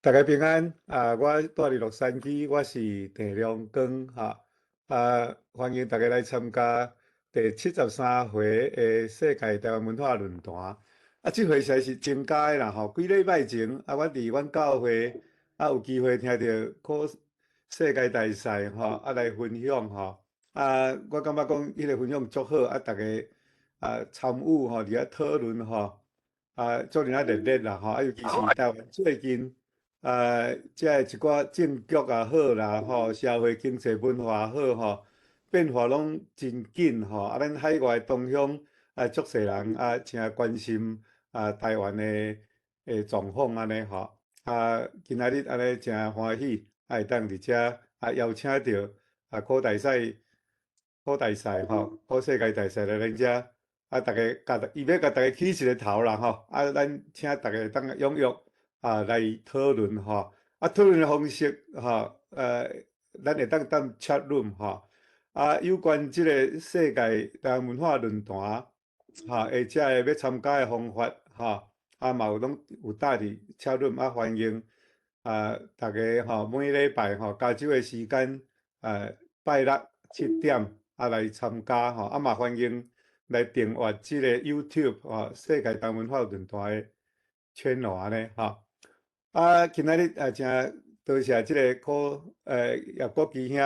大家平安我住伫洛杉矶，我是陈良光欢迎大家来参加第73回的世界台湾文化论坛。这回实在是增加的啦吼，几礼拜前阮伫阮教会有机会听到考世界大赛来分享我感觉讲迄个分享足好大家参与伫遐讨论足尔热烈啦尤其是台湾最近。遮一寡政局也好啦，社会经济文化好变化拢真紧咱海外同乡足侪人诚关心台湾的状况安尼今仔日安尼诚欢喜会当伫遮邀请到考大赛、考世界大赛来咱遮大家伊要甲大家起一个头啦咱请大家当踊跃。来讨论讨论的方式咱会当chat room 有关即个世界台湾文化论坛或者要参加的方法嘛拢有搭伫chat room欢迎大家每礼拜加州的时间拜六7点来参加嘛欢迎来订阅即个 YouTube 世界台湾文化论坛的 channel 安尼今仔日诚多谢即个叶国基兄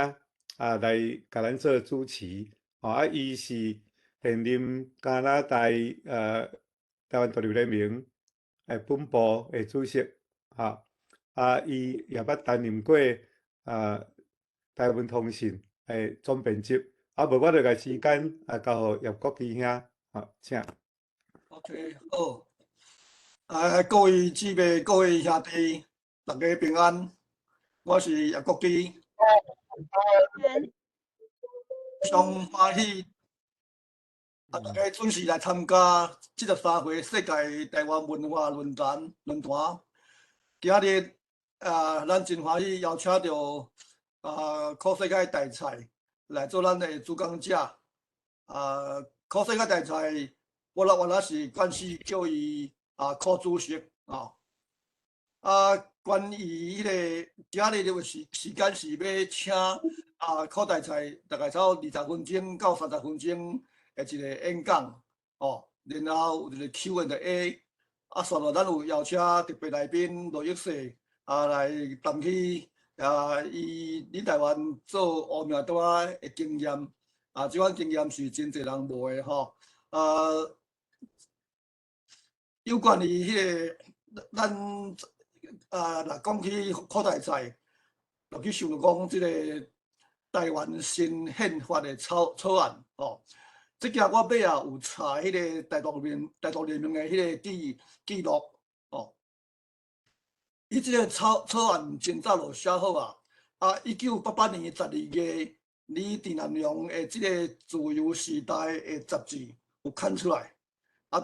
来甲咱做主持伊是现任加拿大台湾独立联盟本部的主席伊也捌担任过台湾通信的总编辑无我就甲时间交互叶国基兄请。OK， 好。各位姊妹、各位兄弟，大家平安。我是叶国基，上欢喜大家准时来参加73回世界台湾文化论坛。今日咱真欢喜邀请到考世界大赛来做咱的主讲者。考世界大赛，我原是关系叫伊考主席关于迄个今日的时间是要请考大赛大概差不多20分钟到30分钟的一个演讲然后有一个 Q&A 随后咱有邀请特别来宾罗玉世来谈起伊伫台湾做乌名单的经验这款经验是真侪人无的有关于迄个咱若讲起考大赛，就去想讲即个台湾新宪法的草案即件我尾有查迄个台独联盟的迄个记录伊即个草案真早就写好1988年12月，李郑南榕的即个自由时代的杂志有刊出来。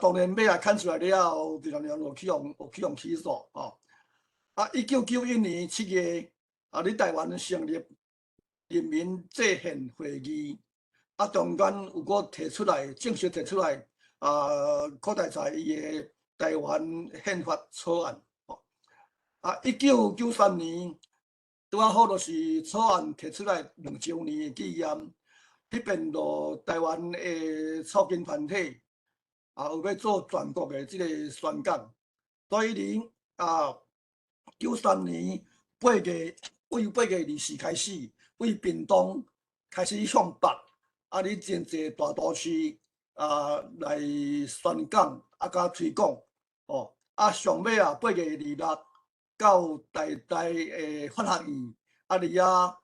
当然尾看出来了后，郑南榕就去用起诉1991年7月伫台湾成立人民制宪会议中间有个正式提出来考大赛伊的台湾宪法草案1993年拄好就是草案提出来2周年的纪念，迄边就台湾的草根团体有要做全国的即个宣讲，所以93年为8月24开始，为屏东开始向北伫真侪大都市来宣讲甲推广上尾8月26到台的法学院伫遐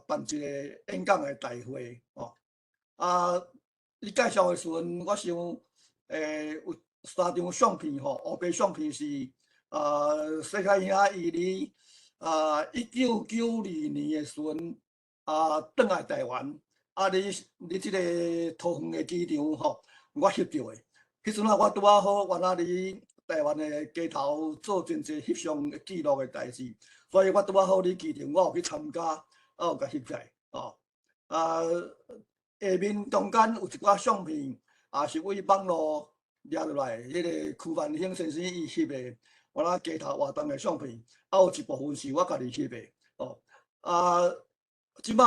办一个演讲的大会你介绍的时阵，我想有3张相片黑白相片是世界兄伊伫1992年的时阵转来台湾伫即个桃园的机场我翕到的。迄阵我拄好原来伫台湾的街头做真侪翕相记录的代志，所以我拄好伫机场，我有去参加，有甲翕起来下面中间有一寡相片是为网络抓落来，迄个曲万兴先生伊翕的我啦街头活动的相片，有一部分是我家己翕的哦。即摆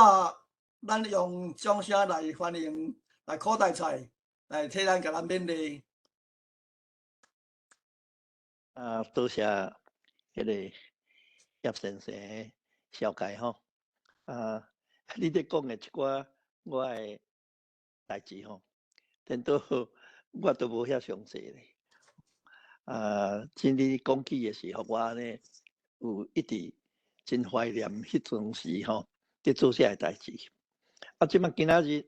咱用掌声来欢迎来口袋菜来替咱甲咱勉励。多谢迄个叶先生的紹介吼。你咧講嘅一寡我嘅代志吼，等到我都無遐詳細咧。真你講起嘅時候，我呢有一直真懷念迄陣時吼，伫做啥嘅代志。即擺今仔日，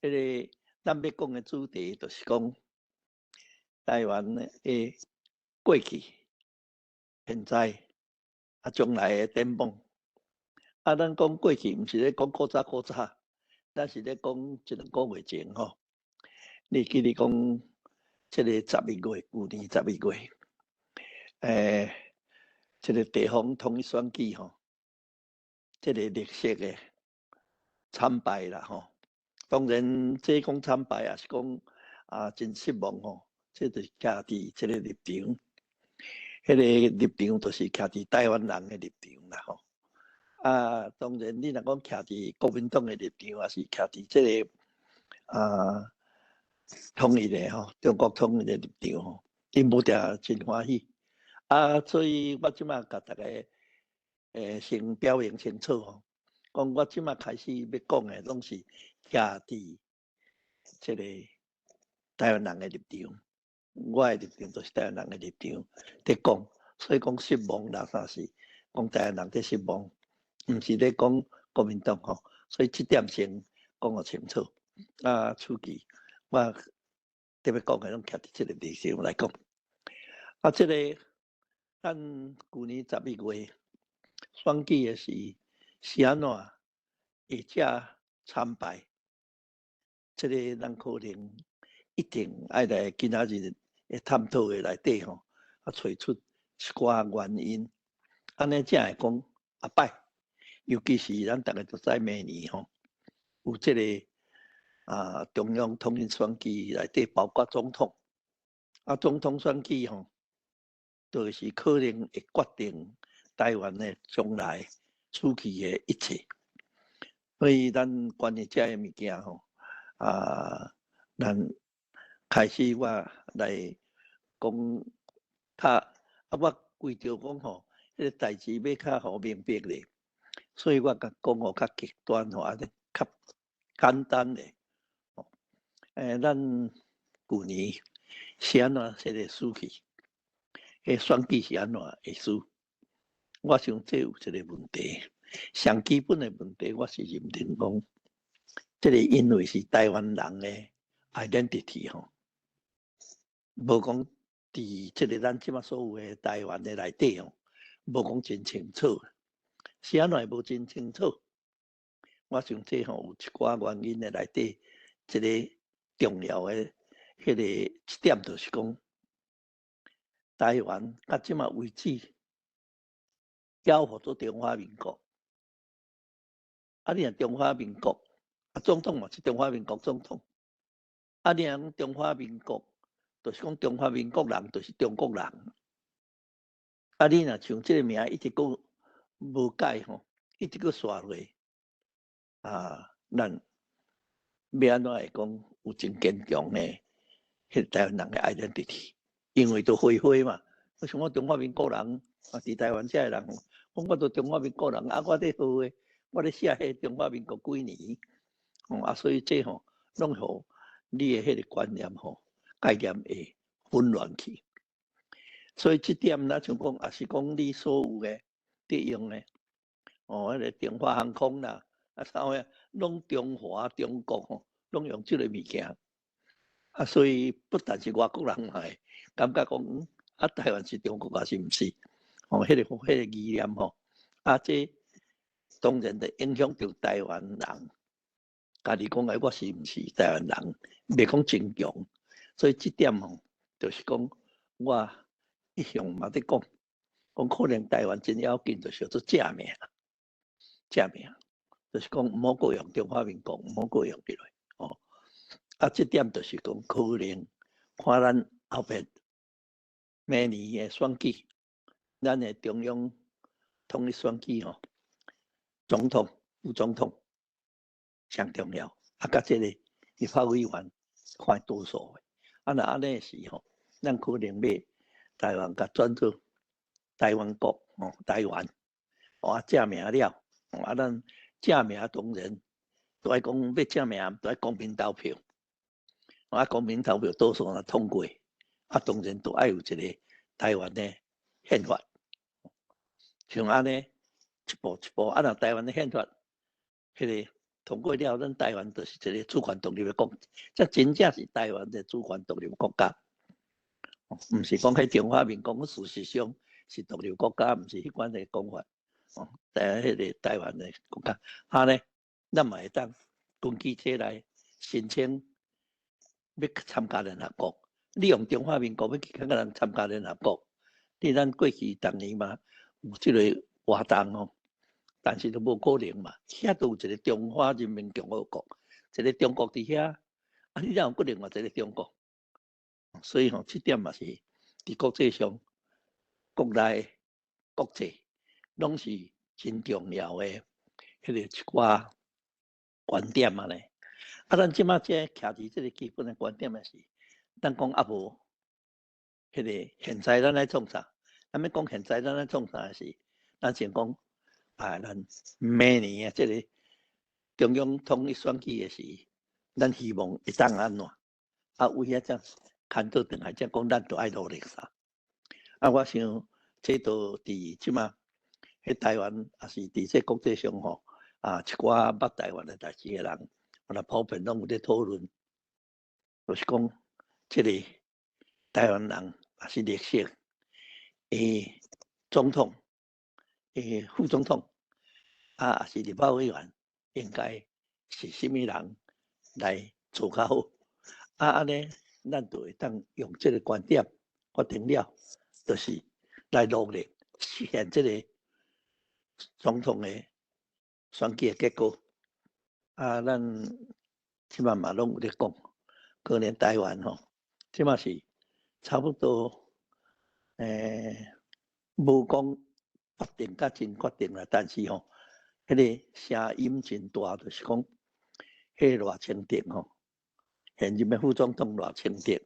迄個咱要講嘅主題就是講台灣嘅過去、現在將來嘅展望。咱講過去，毋是咧講古早，咱是咧講一兩個月前吼。你記你講，即個11月，舊年11月，即個地方統一選舉吼，即個綠色嘅慘敗啦吼。當然，即講慘敗也是講真失望吼。即就是徛佇即個立場，迄個立場就是徛佇台灣人嘅立場啦吼。當然，你若講徛佇國民黨嘅立場，也是徛佇即個統一嘅吼，中國統一嘅立場吼，因無定真歡喜。所以我即馬甲大家先表明清楚吼，講我即馬開始要講嘅，攏是徛佇即個台灣人嘅立場。我嘅立場就是台灣人嘅立場在講，所以講失望啦，啥是講台灣人在失望。毋是咧講國民黨吼，所以即點先講個清楚。初期我特別講嘅攏徛佇即個立場來講。即個咱舊年11月選舉嘅是安怎會遮慘敗？即個咱可能一定愛來今仔日會探討嘅內底吼，找出一寡原因。安尼才會講擺。尤其是咱大家都知明年吼，有即個中央統一選舉內底包括總統，總統選舉吼，就是可能會決定台灣的將來處期的一切。所以咱關於這個物件吼，咱開始我來講我為着講吼，迄個代志要較好明白咧。所以我甲講互較極端吼，較簡單咧。咱舊年是安怎即個輸去？選舉是安怎會輸？我想這有一個問題，上基本的問題，我是認定講，即個因為是台灣人的 identity 吼，無講佇即個咱即馬所有的台灣的內底吼，無講真清楚。是安怎會無真清楚？我想這吼有一寡原因的內底，一個重要的迄個一點就是講，台灣到即馬為止交予做中華民國。你若中華民國，總統嘛是中華民國總統。你若中華民國，就是講中華民國人就是中國人。你若像這個名一直講。無改吼，一直擱刷落，咱要安怎會講有真堅強誒迄台灣人嘅 identity？ 因為都灰灰嘛，我想我中華民國人，佇台灣遮嘅人，我都中華民國人，我咧好誒，我咧寫迄中華民國幾年，所以這吼攏互你誒迄個觀念吼概念會混亂去。所以這點咱像講，也是講你所有嘅。利用咧，迄個中華航空啦，啥物攏中華中國吼，攏用即個物件。所以不但是外國人嘛會感覺講，台灣是中國，也是毋是？迄個意念吼，這當然就影響到台灣人。家己講我是毋是台灣人，袂講真強。所以這點吼，就是講我一向嘛在講。講可能台灣真要緊，就是做正名，就是講唔好過用中華民國，唔好過用起來。這點就是講可能看咱後邊明年的选举，咱的中央统一选举吼，总统、副总统上重要，甲这个立法委员看多数的，若安尼是吼，咱可能要台湾甲转做台湾国台湾，正名了，咱正名当然都爱讲要正名，都爱公民投票，公民投票多数若通过，当然都爱有一个台湾的宪法，像安尼一步一步，若台湾的宪法，迄个通过了，咱台湾就是一个主权独立的国，这真正是台湾的主权独立国家，毋是讲迄中华民国，事实上是独立国家，毋是迄款的讲法。迄个台湾的国家，呢，咱嘛会当根据这来申请要参加联合国。你用中华民国要去香港人参加联合国，咱过去当年嘛有即个活动但是都无可能嘛。遐都有一个中华人民共和国，一个中国伫遐，你哪有可能话一个中国？所以这点嘛是伫国际上、国内、国际。拢是真重要的，迄个一寡观点啊咧。咱即马即徛伫即个基本的观点的是，咱讲无，迄个现在咱来创啥？咱要讲现在咱来创啥是？咱先讲咱明年即个中央统一选举的是，咱希望会当安怎？为遐只看倒转来，才讲咱都爱努力啥？我想这都伫即马。喺台湾也是伫这国际上一寡捌台湾的代志的人，普遍拢有咧讨论，就是讲，这个台湾人也是绿色总统、副总统也是立法委员，应该是什么人来做较好？安尼咱就会当用这个观点决定了，就是来努力实现这个。总统的选举的结果，咱即马嘛拢有咧讲，可能台湾即马是差不多，无讲决定甲真决定啦，但是迄个声音真大，就是讲，迄赖清德现任的副总统赖清德，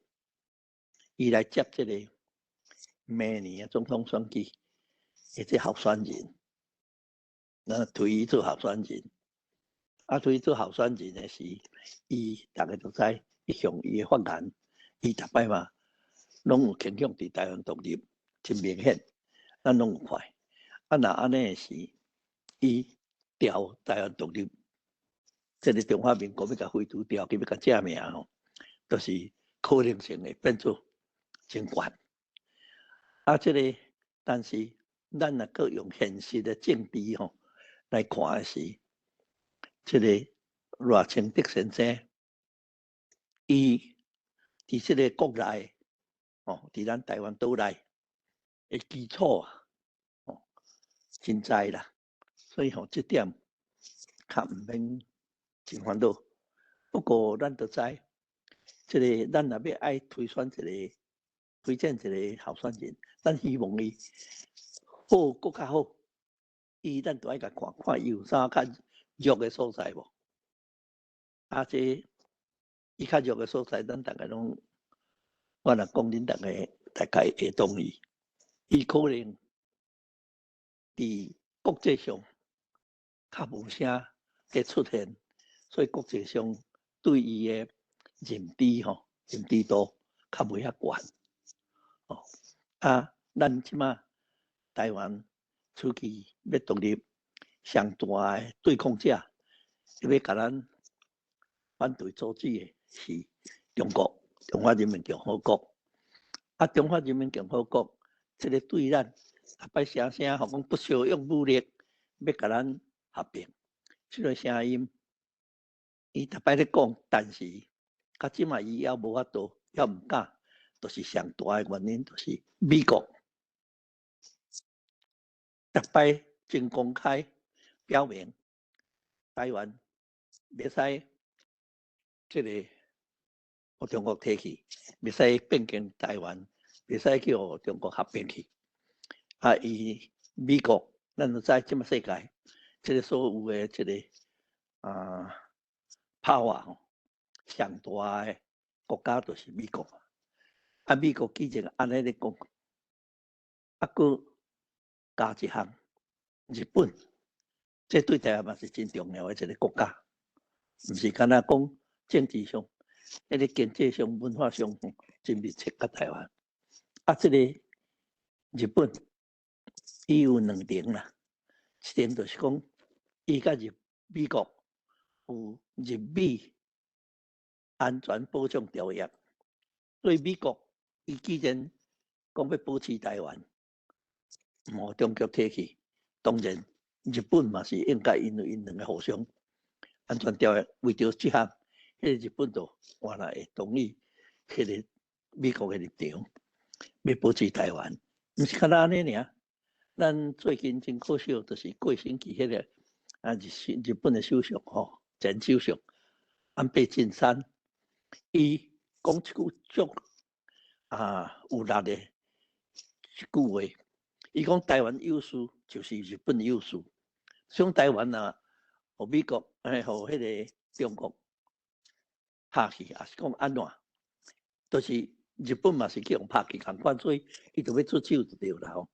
伊来接这个明年的总统选举，这候选人。推伊做候选人，推伊做候选人的时，伊大家都知，伊向伊的发言，伊逐摆嘛，拢有倾向伫台湾独立，真明显，咱拢有看。若安尼的时，伊调台湾独立，这个中华民国要甲废除掉，去要甲正名就是可能性会变做真悬。这个但是咱若搁用现实的政治来看的是，这个赖清德先生，伊伫这个国内，伫咱台湾岛内的基础真知啦，所以这点较毋免真烦恼。不过咱都知，这个咱若要爱推选一个、推荐一个候选人，咱希望伊好搁较好。咱都爱甲看看伊有啥较弱的所在无？这伊较弱的所在，咱大家拢，我若讲恁大家会同意。伊可能伫国际上较无啥嘅出现，所以国际上对伊的认知度较袂遐悬。咱即马台湾。出去要独立，上大的对抗者，要甲咱反对阻止的是中国，中华人民共和国。中华人民共和国这个对咱摆声声，讲不需要用武力，要甲咱合并。这个声音，伊逐摆咧讲，但是到即嘛伊也无法度，也毋敢，就是上大的原因，就是美国。逐摆真公开表明，台湾袂使这个互中国提去，袂使变更台湾袂使叫中国合并去。啊，伊美国，咱都知即么世界，即个所有的即个power 吼，上大的国家就是美国。啊，美国既然安尼咧讲，啊，佮加一项日本，这对台湾嘛是真重要的一个国家，毋是干那讲政治上、迄个经济上、文化上真密切甲台湾。啊，这个日本伊有2点啦，一点就是讲，伊甲美国有日美安全保障条约，所以美国伊既然讲要保持台湾，无中国摕去，当然日本嘛是应该因为因两个互相安全条约，为着这项，迄个日本就原来会同意迄个美国的立场，要保持台湾，毋是干那安尼尔。咱最近真可惜，就是过星期迄个日本的首相吼，前首相安倍晋三，伊讲一句足有力的一句话，伊讲台湾有事就是日本有事，像台湾啊，互美国互迄个中国拍去，也是讲安怎，就是日本嘛是去用拍去共款，所以伊就要出手就对啦吼。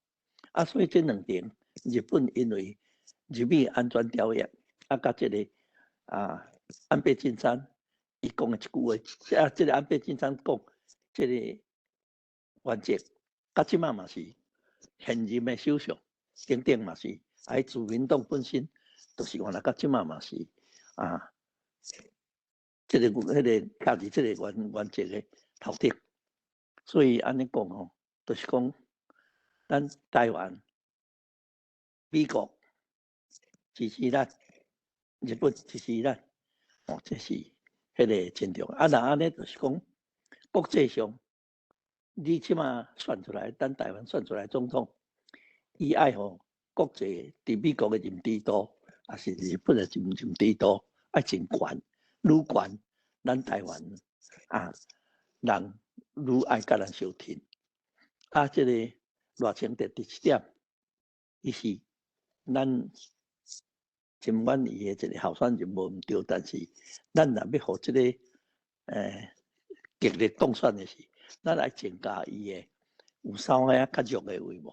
啊，所以这2点，日本因为日美安全条约，啊，甲这个安倍晋三伊讲的一句话，这个安倍晋三讲，这个原则，甲即马嘛是现任的首相，顶嘛是，自民党本身就是原来甲即马嘛是这个迄个徛伫这个原则的头顶，所以安尼讲吼，就是讲。咱台湾、美国支持咱，日本支持咱，这是迄个真重要。啊，那安尼就是讲，国际上你即马选出来，咱台湾选出来总统，伊爱吼国际伫美国的认知度，也是日本的认知度，爱真悬，愈悬，咱台湾人愈爱甲咱相挺。啊，这个。热情第1点，伊是咱真满意的一个候选人无毋对，但是咱若要互这个激烈当选的是，咱来增加伊的有稍微较弱的位无，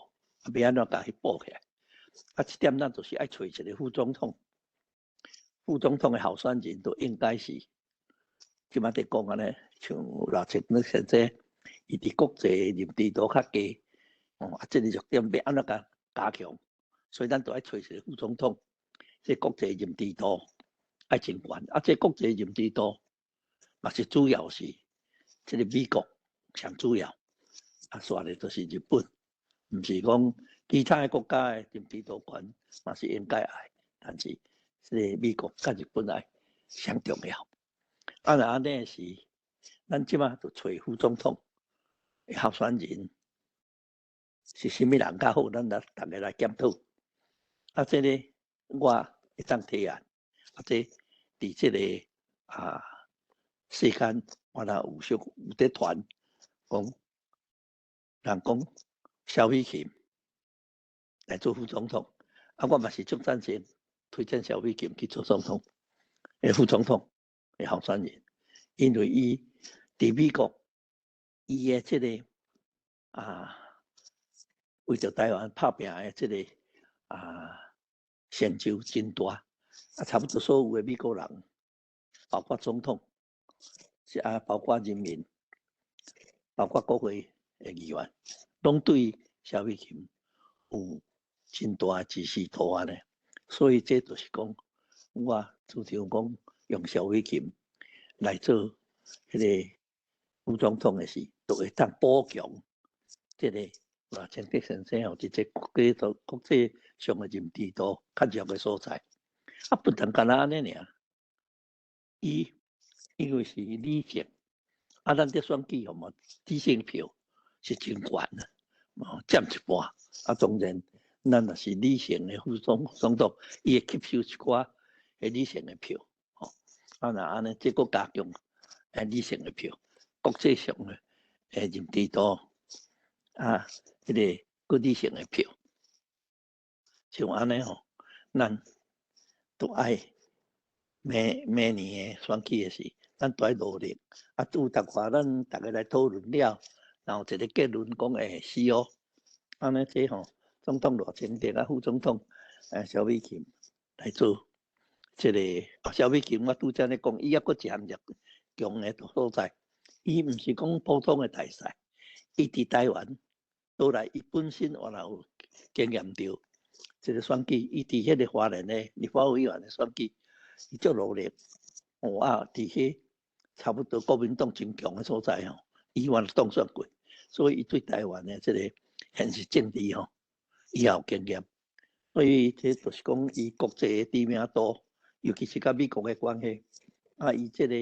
要安怎甲伊补起来？啊，这点咱就是爱找一个副总统，副总统的候选人都应该是，即马在讲安尼，像热情那现在，伊伫国际认知度较低。这个弱点要安怎加强？所以咱都爱找一个副总统，这国际认知度爱真悬。啊，这国际认知度嘛是主要是这个美国上主要，啊，煞咧就是日本，毋是讲其他的国家的认知度悬，嘛是应该爱，但是这个美国甲日本爱上重要。啊，那安尼是，咱即马就找副总统候选人。是啥物人较好？咱大家来检讨。啊，这个我会当提案。啊，这伫这个世间，我若有在传讲，人讲萧美琴来做副总统。啊，我嘛是足赞成推荐萧美琴去做总统，副总统的候选人，因为伊伫美国，伊的这个为着台湾拍拼的这个成就真大，差不多所有的美国人，包括总统，包括人民，包括国会的议员，拢对萧美琴有真大的支持度呢。所以这就是讲，我主张讲用萧美琴来做迄个副总统的事，就会当补强这个。陈德先生吼，伫这国际上的认知度较弱的所在，啊，不但干那安尼尔，因为是理性，啊，咱这选举吼嘛，理性票是真悬啊，占一半，啊，当然，咱若是理性的副总统，伊会吸收一寡理性的票，吼，啊，那安尼，这个加强理性的票，国际上的认知度。啊，迄个国际性的票，像安尼吼，咱都爱每年的选举的时，咱都爱努力。啊，有逐话咱大家来讨论了，然后一个结论讲会是哦。安尼这吼，总统罗清德啊，副总统萧美琴来做这个。萧美琴我拄则咧讲，伊还佫一项强的所在，伊毋是讲普通的大使，伊伫台湾倒来，伊本身原来有经验到这个选举，伊伫迄个华人的立法委员的选举，伊足努力。啊，伫迄差不多国民党真强的所在吼，伊原来当选过，所以伊对台湾的这个现实政治吼，伊也有经验。所以这就是讲，伊国际知名度，尤其是甲美国的关系，啊，伊这个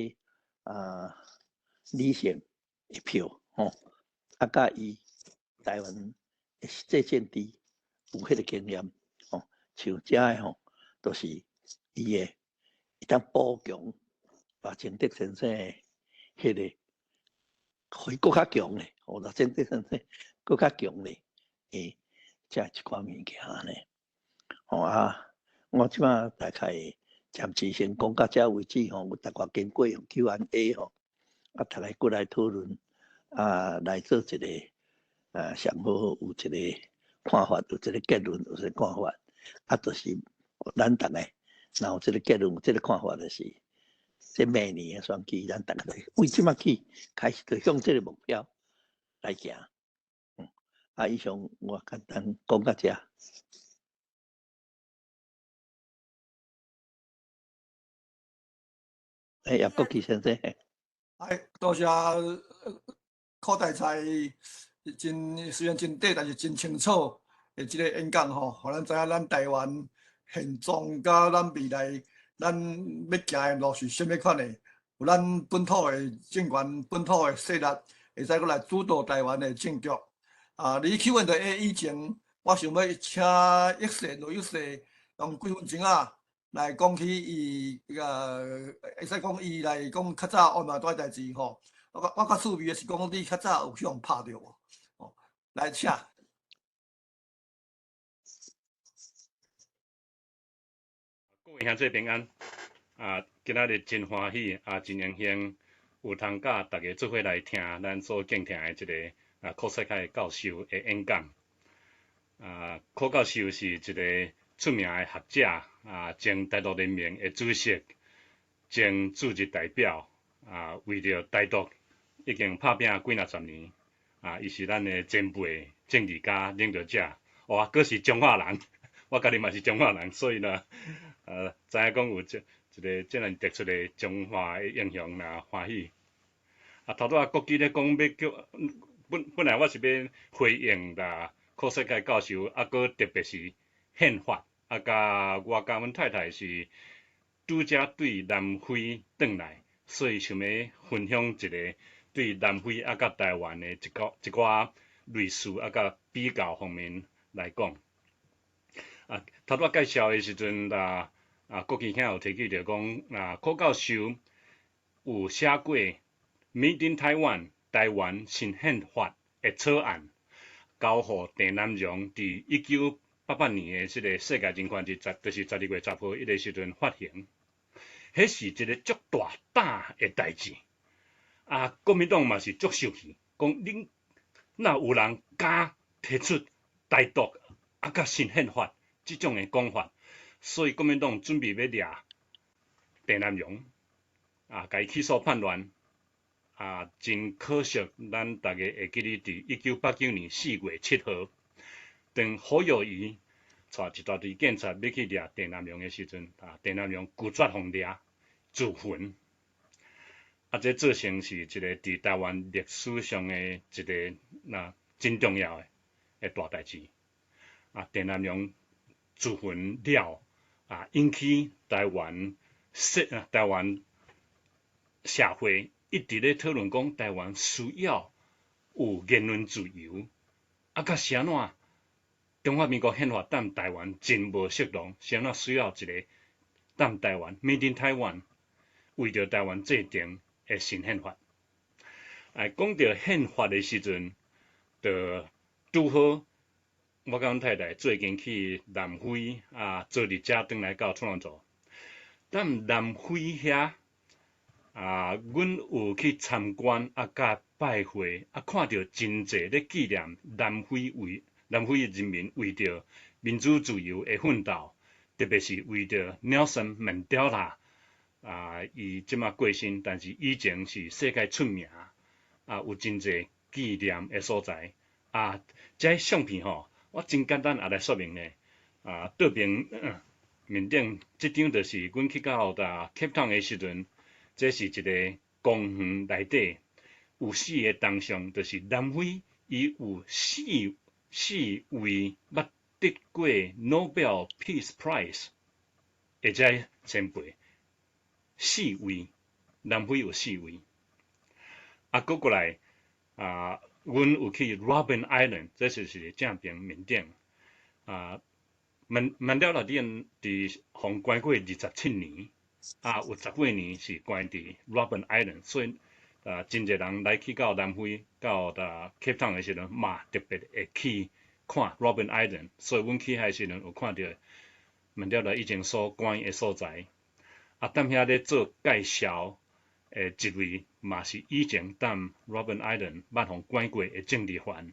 理性的票吼，啊，甲伊台湾的实际政治有迄个经验吼，像遮的吼，都是伊当补强把陈德先生的迄个，会更较强咧，或者陈德先生更较强咧，遮一款物件咧。啊，我即摆大概暂时先讲到遮为止吼，我大概经过用 Q&A 吼，啊，大家过来讨论，啊，来做一个上好有一个看法，有一个结论，有一个看法，啊，就是咱大家然后这个结论，有这个看法就是，这明年的选举，咱大家为即摆起开始就向这个目标来行。啊，以上我简单讲到遮。叶国旗先生，多谢柯大才真虽然真短，但是真清楚的这个演讲吼，互咱知影咱台湾现状甲咱未来咱要行的路是什么款的，有咱本土的政权、本土的势力，会使过来主导台湾的政局。啊，你去问的以前，我想要请一世罗一世用几分钟啊。来讲起伊会使讲伊来讲较早安排多代志吼。我较趣味的是讲你较早有去互拍着无？哦，来请。各位兄弟平安啊！今仔日真欢喜啊，真荣幸有通甲大家做伙来听咱所敬听的这个柯世凯教授的演讲。柯教授是一个出名的学者前台独联盟的主席，前驻日代表为着台独已经拍拼几若十年伊是咱的前辈政治家、领导者。佫是中华人，我家己嘛是中华人，所以呢，知影讲有一个这样突出的中华的英雄啦，欢喜。头拄国旗咧讲要叫本来我是要回应啦，柯世凯教授佫特别是宪法。甲阮太太是拄则对南非转来，所以想要分享一个对南非甲台湾的一寡类似甲比较方面来讲。头拄介绍的时阵国旗兄有提起着讲柯教授有写过《Made in Taiwan 台湾新宪法》的草案，交予郑南榕伫1988年的这个世界人权日，就是12月10号迄个时阵发行。迄是一个足大胆的代志。国民党嘛是足生气，讲恁哪有人敢提出台独甲新宪法这种的讲法，所以国民党准备要抓郑南榕甲伊起诉叛乱。真可惜，咱大家会记得伫1989年4月7號，当侯友宜带一大队警察要去抓郑南榕的时阵，郑南榕拒绝互抓，自焚。这造成是一个伫台湾历史上的一个真重要的大代志。郑南榕自焚了，引起台湾社会一直咧讨论讲，台湾需要有言论自由，甲是安怎？中华民国宪法踮台湾真无适当，是安怎需要一个踮台湾 Made in Taiwan 为着台湾制定的新宪法。讲到宪法的时阵，就拄好我甲阮太太最近去南非做日遮转来到创作，但南非遐阮有去参观甲拜会看到真侪咧纪念南非人民为着民主自由的奋斗，特别是为着 Nelson Mandela 伊即马过身，但是以前是世界出名有真侪纪念的所在这相片我真简单也来说明咧倒边面顶即张就是阮去到Cape Town 的时阵。这是一个公园内底有4个铜像，就是南非伊有4位捌得过 Nobel Peace Prize 的这前辈，4位，南非有4位。搁过来阮有去 Robben Island， 这就是正边面顶曼德拉伫互关过27年。有18年是关伫 Robben Island， 所以真侪人来去到南非到Cape Town 的时阵，嘛特别会去看 Robben Island， 所以阮去遐时阵有看到曼德拉以前所关的所在。踮遐咧做介绍一位嘛是以前踮 Robben Island 捌互关过的政治犯。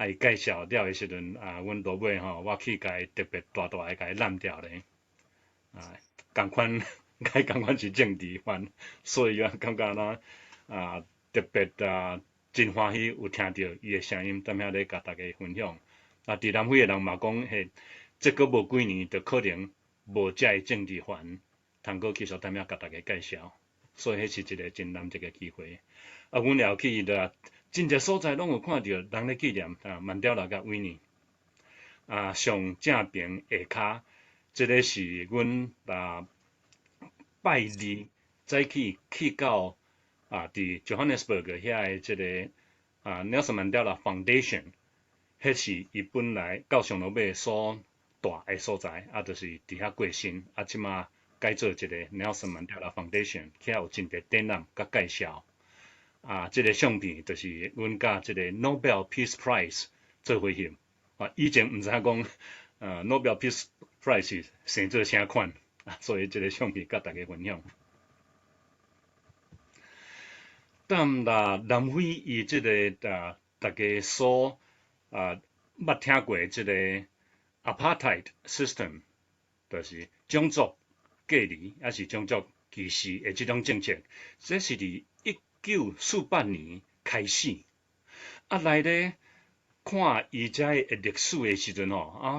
伊介绍了的时阵阮落尾我去甲伊特别大的甲伊揽掉咧共款是政治犯，所以感觉特别真欢喜有听到伊的声音，踮遐咧甲大家分享。伫南非的人嘛讲，这个无几年就可能无遮个政治犯，通过继续踮遐甲大家介绍，所以迄是一个真难得个机会。阮也有去真侪所在拢有看到人咧纪念曼德拉甲维尼。上正边下骹。这个是阮拜二早起去到伫 Johannesburg 遐的这个Nelson Mandela Foundation， 迄是伊本来到上落尾所大的所在，就是伫遐过身，即马改做一个 Nelson Mandela Foundation， 遐有真侪展览甲介绍。这个相片就是阮甲这个 Nobel Peace Prize 做伙翕。以前毋知影讲Nobel Peace Prize 生做啥款所以这个相片甲大家分享。但南非伊这个大家所捌听过这个 Apartheid System， 就是种族隔离还是种族歧视的这种政策，这是伫1948年开始。来咧看伊遮的历史的时阵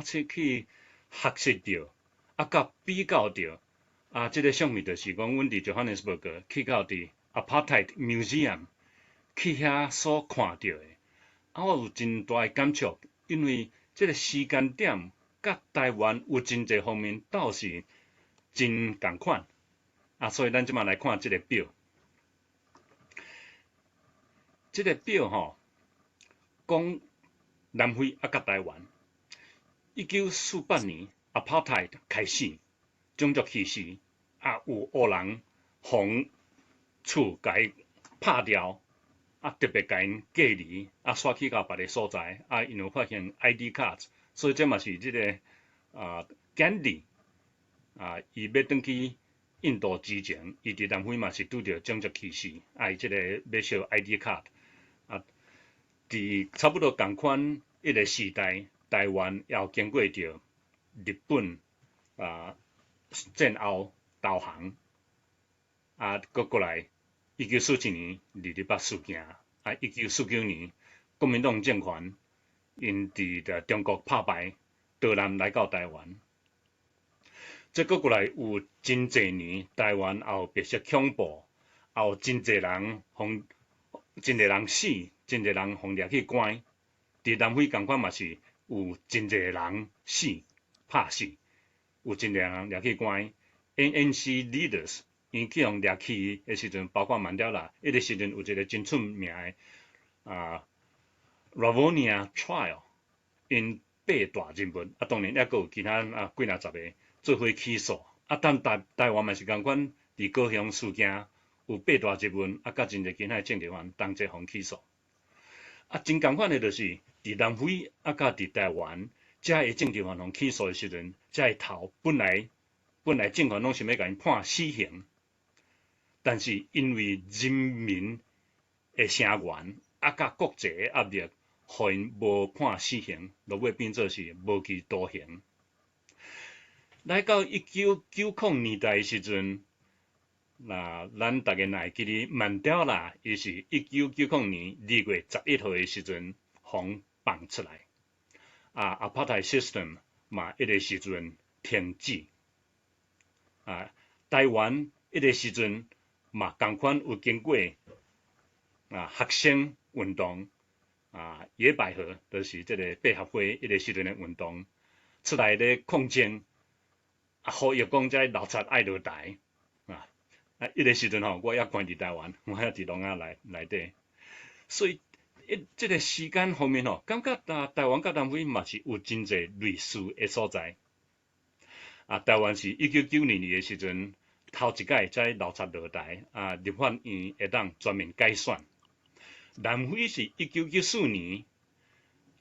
去学习到甲比较到这个相片就是讲阮伫 Johannesburg 去到伫 Apartheid Museum 去遐所看到的我有真大的感触，因为这个时间点甲台湾有真侪方面倒是真共款所以咱即马来看这个表。这个表讲南非甲台湾1948年 Apartheid 开始，种族歧视有黑人互厝甲伊拍掉特别甲因隔离刷去到别个所在因为发现 ID card， 所以这嘛是这个Gandhi伊要转去印度之前，伊伫南非嘛是拄着种族歧视伊这个要烧 ID card伫差不多同款一个时代，台湾也有经过着日本战后投降搁过来1947年2二八事件1949年国民党政权因伫中国拍败，逃难来到台湾。这搁过来有真侪年，台湾也有白色恐怖，也有真侪人死，真侪人互掠去关。伫南非同款嘛是有真侪人死拍死，有真侪人掠去关。ANC leaders 因去互掠去的时阵，包括曼德拉，迄个时阵有一个真出名的Ravonia trial， 因8大人物当然还佫有其他几若十个做伙起诉但台湾嘛是共款，伫高雄事件有8大人物甲真侪其他政治犯同齐互起诉真共款的就是伫南非啊，甲伫台湾，遮个政治犯人起诉的时阵，遮个头本来政权拢想要甲因判死刑，但是因为人民的声援啊，甲国际的压力，互因无判死刑，落尾变做是无期徒刑。来到1990年代的时阵，那咱大家若会记哩，曼德拉伊是1990年2月11号的时阵，互放出来。Apartheid system 嘛，迄个时阵停止。台湾迄个时阵嘛，共款有经过学生运动野百合，就是即个百合花迄个时阵的运动出来咧抗争，呼吁讲遮流贼爱落台迄个时阵吼，我也看伫台湾，我也伫龙仔内底，所以即个时间方面吼，感觉台湾甲南非嘛是有真侪类似的所在。台湾是1992年的时阵，头一届才流贼落台，立法院会当全面改选。南非是1994年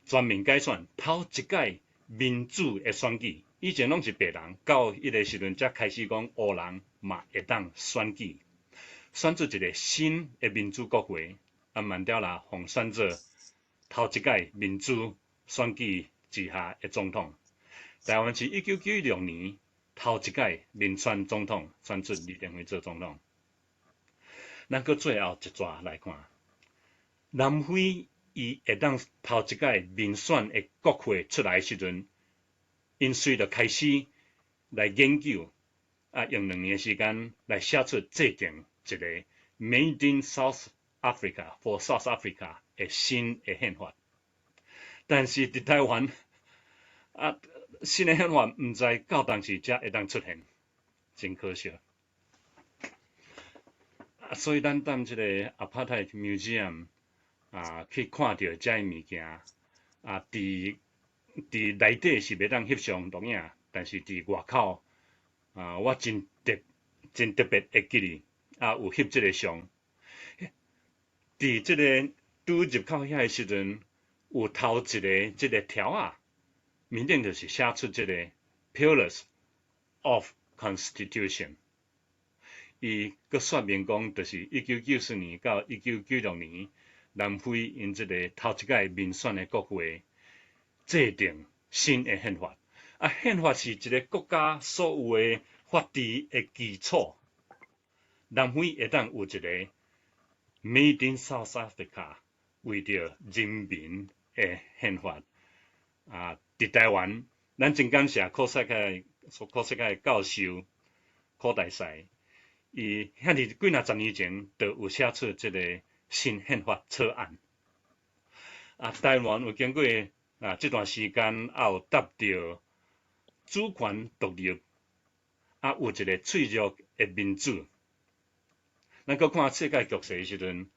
全面改选，头一届民主的选举，以前拢是白人，到迄个时阵才开始讲黑人嘛会当选举，选出一个新的民主国会。曼德拉互选做头一届民主选举之下的总统。台湾是1996年头一届民选总统，选出李登辉做总统。咱搁最后一抓来看，南非伊会当头一届民选的国会出来的时阵，因随着开始来研究，用2年的时间来写出制定一个 Made in South Africa for South Africa 的新的宪法。但是伫台湾新的宪法毋知到当时才会当出现，真可惜。所以咱等即个 Apartheid Museum 去看到遮个物件伫内底是袂当翕相录影，但是伫外口我真特别会记哩有翕即个相。伫即个拄入口遐个时阵，有头一个即个条面顶就是写出即个 Pillars of Constitution。伊佮说明讲，就是1994年到1996年，南非因即个头一届民选的国会制定新的宪法。宪法是一个国家所有的法治的基础。南非会当有一个 Made in South Africa 为着人民的宪法。伫台湾，咱真感谢科世界教授柯大师，伊遐尼几若10年前就有写出即个新宪法草案。台湾有经过这段时间，也有达到主权独立，有一个脆弱的民主。咱搁看世界局势的时阵，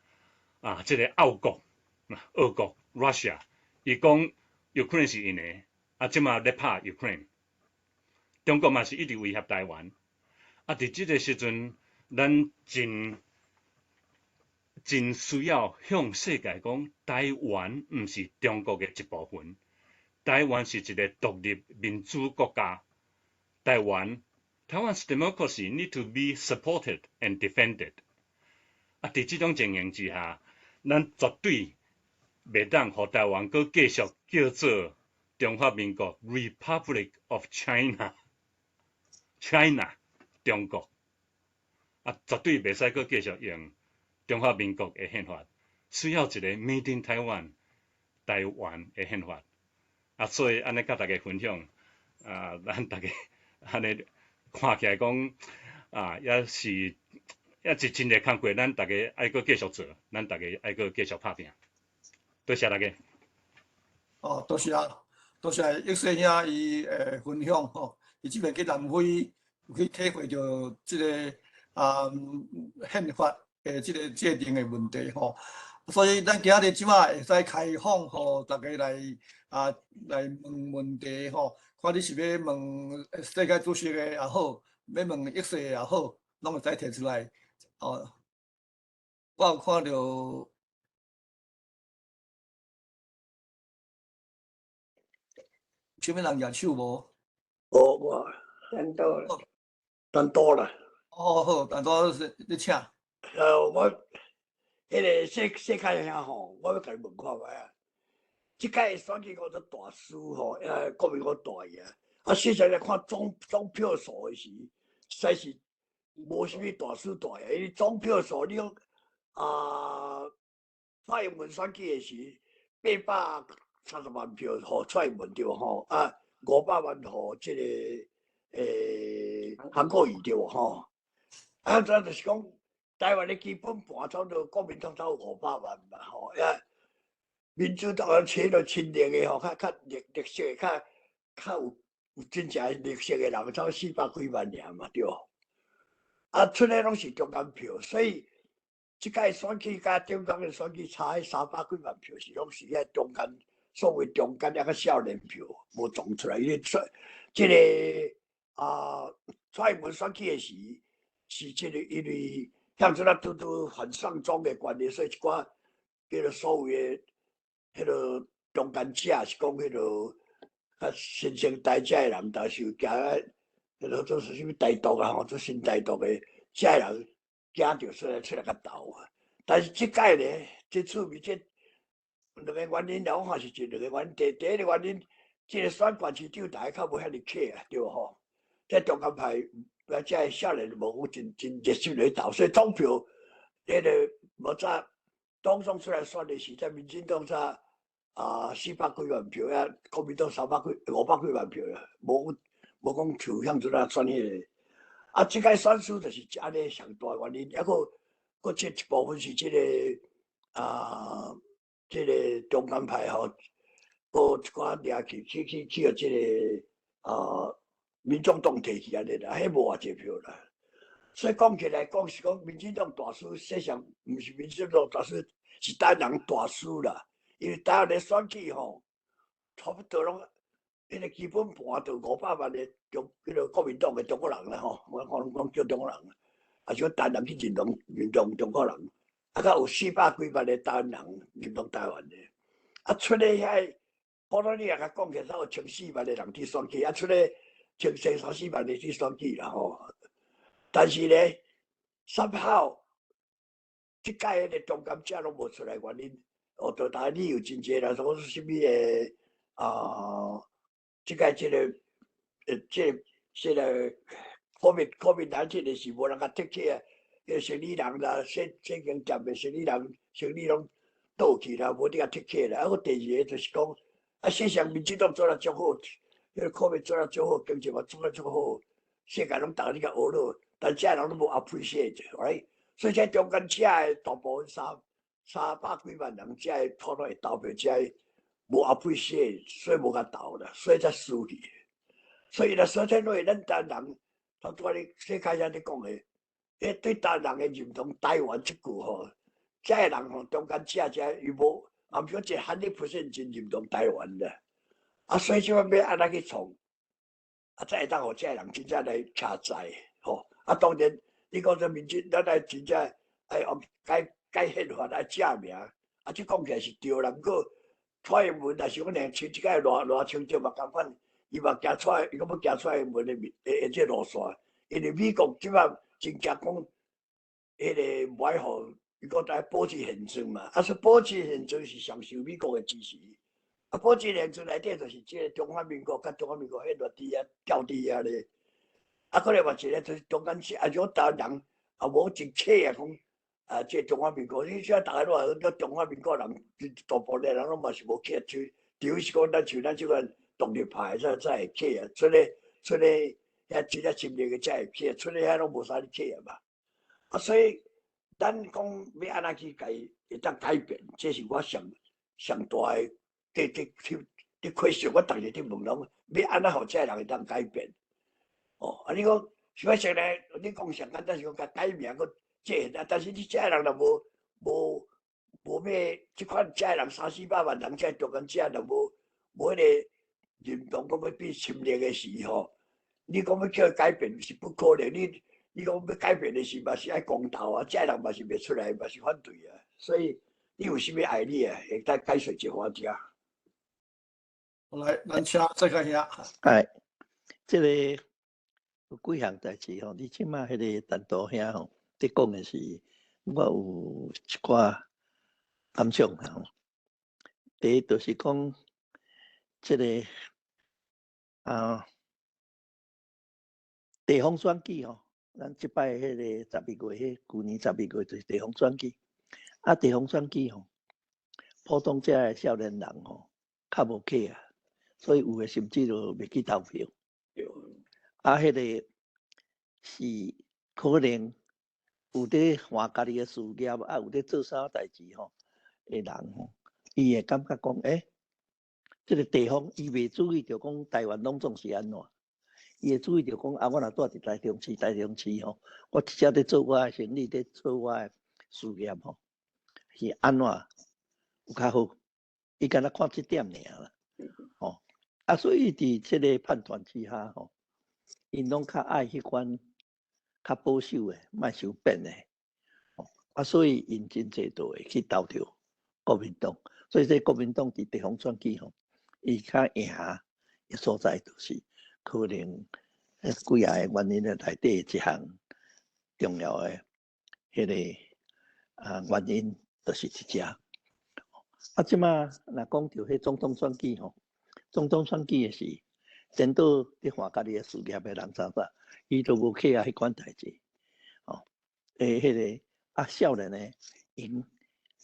即个俄国 Russia， 伊讲Ukraine 是因的，即马咧拍 Ukraine， 中国嘛是一直威胁台湾。伫即个时阵，咱真需要向世界讲，台湾毋是中国的一部分，台湾是一个独立民主国家。Taiwan's democracy need to be supported and defended。伫即种情形之下，咱绝对袂当互台湾搁继续叫做中华民国 Republic of China 中国。绝对袂使搁继续用中华民国的宪法，需要一个 Made in Taiwan 台湾的宪法。所以安尼甲大家分享，咱大家安尼看起来讲，也是真个工课，咱大家爱搁继续做，咱大家爱搁继续拍拼。多谢大家。多谢益生兄伊分享吼，伊即边去南非有去体会到即个宪法的即个制定的问题吼，所以咱今日即马会使开放互大家来问问题吼，看你是要问世界主席的也好，要问益生也好，拢会使提出来。我有看到。什么人举手无？我真多了。转多啦。好，但多你请。我迄个世界遐吼，我要甲你问看觅啊。即届选举我做大输吼，国民党大赢。啊，事实上来看总票数的时，实在是无啥物大输大赢。因为总票数你讲蔡英文选举的时，830万票互蔡英文对吼，500万互即个韩国瑜对吼。这就是讲台湾的基本盘，差不多国民党才有500万嘛吼，民主党找着亲历的吼，较绿色的，较有真正绿色的人，差不多400几万尔嘛对。出来拢是中间票，所以即届选举甲中间的选举差迄300几万票是拢是遐中间所谓中间遐个少年票无撞出来，因为即个蔡英文选举的时。是即个，因为向即个拄很上庄的关系，所以一寡叫做所谓的迄个中间者是讲迄个新生代遮的人，但是有行迄个做是啥物台独啊吼，做新台独的遮的人行着出来甲斗啊。但是即届咧，即趣味即两个原因来讲，是两个原因。第一个原因，即个选县市长大家较无遐尼客啊，对吼？即中间派。遮少年无真热心来投，所以总票迄个无早党总出来选的时，在民进党才400几万票国民党500几万票无讲像向即选迄个。即届选输就是安尼上大原因，佫即一部分是即个即个中间派吼，有一寡掠去互即个民众党摕去安尼啦，迄无偌济票啦。所以讲起来讲是讲民进党大输，实际上毋是民进党大输，是台湾人大输啦。因为台湾的选举吼，差不多拢迄个基本盘就500万的迄个国民党的中国人啦吼，我可能讲叫中国人，啊像台湾人去认同中国人，较有400几万的台湾人认同台湾的，出来遐，普通你若甲讲起来，有1,400万的人去选举，出来。1,300-400万的去选举啦吼，但是咧，somehow 即届迄个中间者拢无出来原因，就大理由真济啦，说是啥物诶即届即个 COVID-19的是无人甲택起啊，生理人啦，生经店的生理人，生理拢倒去啦，无你甲택起啦。个第二个就是讲，事实上民进党做了足好。迄个 COVID 做了足好，经济嘛做了足好，世界拢逐个你甲学了，但遮人拢无 appreciate，right？ 所以遮中间遮的大部分300几万人，遮的普通会投票，遮的无 appreciate， 所以无甲投啦，所以才输去。所以啦，所以落来咱台湾人，头拄仔你最开始你讲的，对台湾人的认同台湾即句吼，遮的人吼中间遮伊无，也毋是讲一100%真认同台湾的。所以即要安怎去创，才会当互遮人真正来车载吼。当然，你讲说民进，咱来真正改宪法来正名，即讲起来是对啦。不过蔡英文若是讲连像即个偌清朝嘛共款，伊嘛行出来，伊讲要行蔡英文的即路线，因为美国即摆真惊讲，迄个唔爱互，伊讲在保持现状嘛。说保持现状是上受美国的支持。保持现状内底就是即个中华民国甲中华民国迄落伫遐吊伫遐咧。可能嘛一个就是中间是如果台湾人无真客讲即个中华民国，你像逐个拢讲中华民国人，大部分人拢嘛是无客，除非是讲咱像即款独立派才会客出来遐真正深入个才会客，出来遐拢无啥物客嘛。所以咱讲要安怎去会当改变，这是我上大个。伫question，我逐日伫问拢，要安怎互遮人会当改变？你讲想说咧，你讲上简单是讲甲改名个这，但是你遮人若无要即款遮人300-400万人，遮中间遮若无迄个认同，讲要变侵略的时吼，你讲要叫伊改变是不可能。你讲要改变的时嘛是爱公投啊，遮人嘛是袂出来，嘛是反对啊。所以你有啥物爱你啊？会当解说一下。来，咱请这个兄。哎，这个有几项代志吼，你即马迄个陈导兄吼，你讲的是，我有一寡感想吼。第一就是讲，这个地方选举吼，咱即摆迄个12月，旧年12月就是地方选举。地方选举吼，普通遮的少年人吼，较无客啊，所以有诶甚至就袂去投票。迄个是可能有伫换家己诶事业，有伫做啥代志吼，诶人吼，伊会感觉讲，即个地方伊袂注意着讲台湾拢总是安怎，伊会注意着讲我若住伫台中市吼，我直接伫做我诶生意，伫做我诶事业吼，是安怎有较好？伊敢若看即点尔啦，吼。所以伫即个判断之下吼，因拢较爱迄款较保守诶，莫伤变诶。所以因真济都会去投票国民党。所以这国民党伫地方选举吼，伊较赢诶所在就是可能几下诶原因诶内底一项重要诶迄个原因就是即只。即马若讲到迄总统选举吼，总统选举诶是真倒伫换家己诶事业诶人啥，伊都无客迄款代志。迄个少年诶，因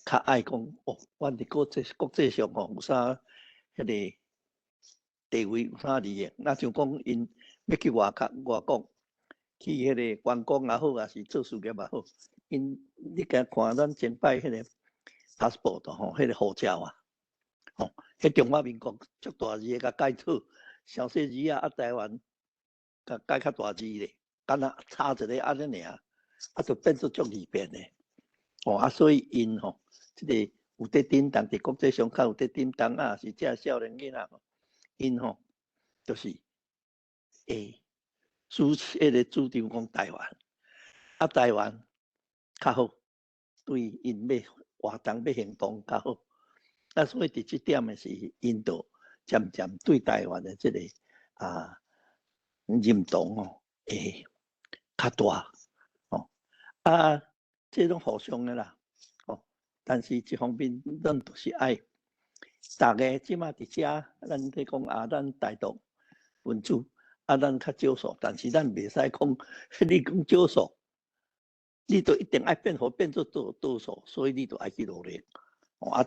较爱讲阮伫国际上吼有啥迄个地位，有啥利益。那像讲因要去外国去迄个观光也好，也是做事业也好，你甲看咱前摆迄个 passport 吼，迄个护照啊，迄中华民国足大字甲改错，小细字台湾甲改较大字咧，敢若差一个安尼尔。就变做足利变诶，所以因吼，即个有伫顶当伫国际上较有伫顶当是遮少年囡仔吼，因吼就是主张讲台湾，台湾较好，对因要活动要行动较好，所以伫即点诶是因都渐渐对台湾诶即个认同吼会较大。这种互相的啦，但是一方面咱就是爱，大家即马伫遮，咱在讲咱台独民主，咱较少数，但是咱袂使讲，你讲少数，你就一定爱变做多数，所以你就爱去努力。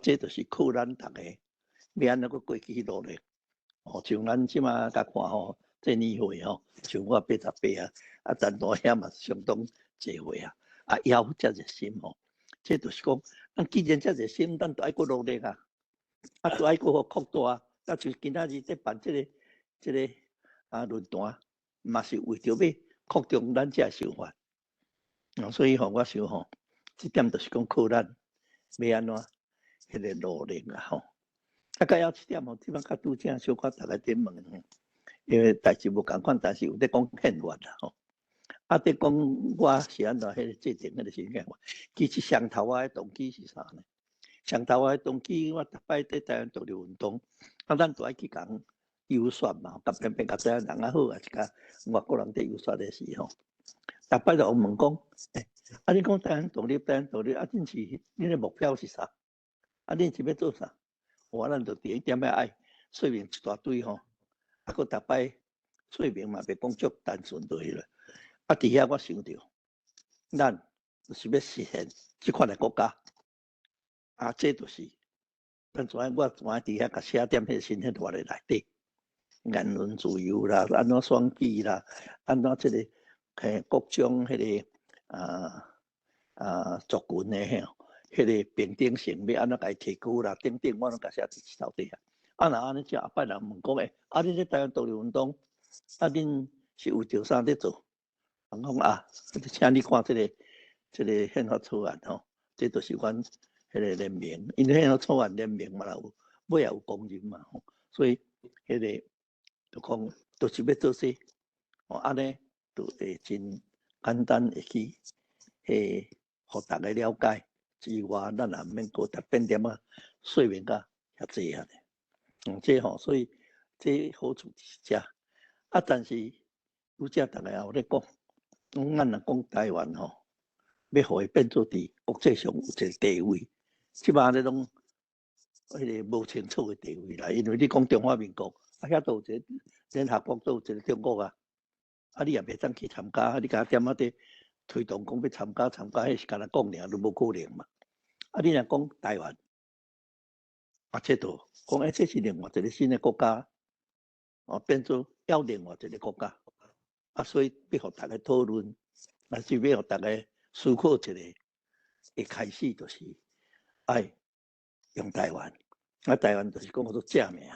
这就是靠咱大家要安怎个过去努力。像咱即马甲看吼，这年会吼，像我88陈大兄嘛相当济岁啊。要遮热心吼，这就是讲，咱既然遮热心，咱就爱搁努力啊，就爱搁扩大。就今仔日在办这个论坛，嘛是为着要扩张咱遮想法。所以我想吼，这点就是讲靠咱要安怎迄个努力啦吼。甲要一点吼，即摆较拄正小可大家点问吼，因为代志无共款，但是有在讲宪法啦吼。在讲我是安怎迄个制定迄个宪法，其实上头的动机是啥呢？上头的动机，我逐摆在台湾独立运动，咱都爱去讲优选嘛，甲偏偏甲台湾人也好，也是甲外国人伫优选的时候，逐摆就问讲，你讲台湾独立，恁是恁的目标是啥？恁是要做啥？咱就第一点要爱说明一大堆吼，佫逐摆说明嘛，袂讲足单纯就迄个。伫遐我想着，咱就是要实现即款的国家，这就是咱我伫遐甲写点迄新宪法的内底，言论自由啦，安怎选举啦，安怎即个各种迄个族群的迄个平等性要安怎甲伊提高啦，等等，我拢甲写伫头底下。若安尼只后摆人问讲恁咧台湾独立运动，恁是为着啥咧做？人讲请你看这个宪法草案吼，这就是阮迄个联名，因为宪法草案联名嘛有，尾也有公认嘛吼，所以迄个就讲就是要做些，安尼就会真简单会去互大家了解之外，咱也免搁特变点说明甲遐济啊。这吼，所以这好处是遮。啊，但是拄则大家也有咧讲，咱若讲台湾吼，要互伊变做伫国际上有一个地位，即摆咧拢迄个无清楚的地位啦。因为你讲中华民国，啊遐都有一个联合国，都有一个中国啊，啊你也袂当去参加，你甲点仔伫推动讲要参加，迄是干那讲尔，都无可能嘛。啊，你若讲台湾，啊，这都讲这是另外一个新的国家，哦，变做要另外一个国家，啊，所以要互大家讨论，啊，是要互大家思考一下，一开始就是爱用台湾，啊，台湾就是讲做正名，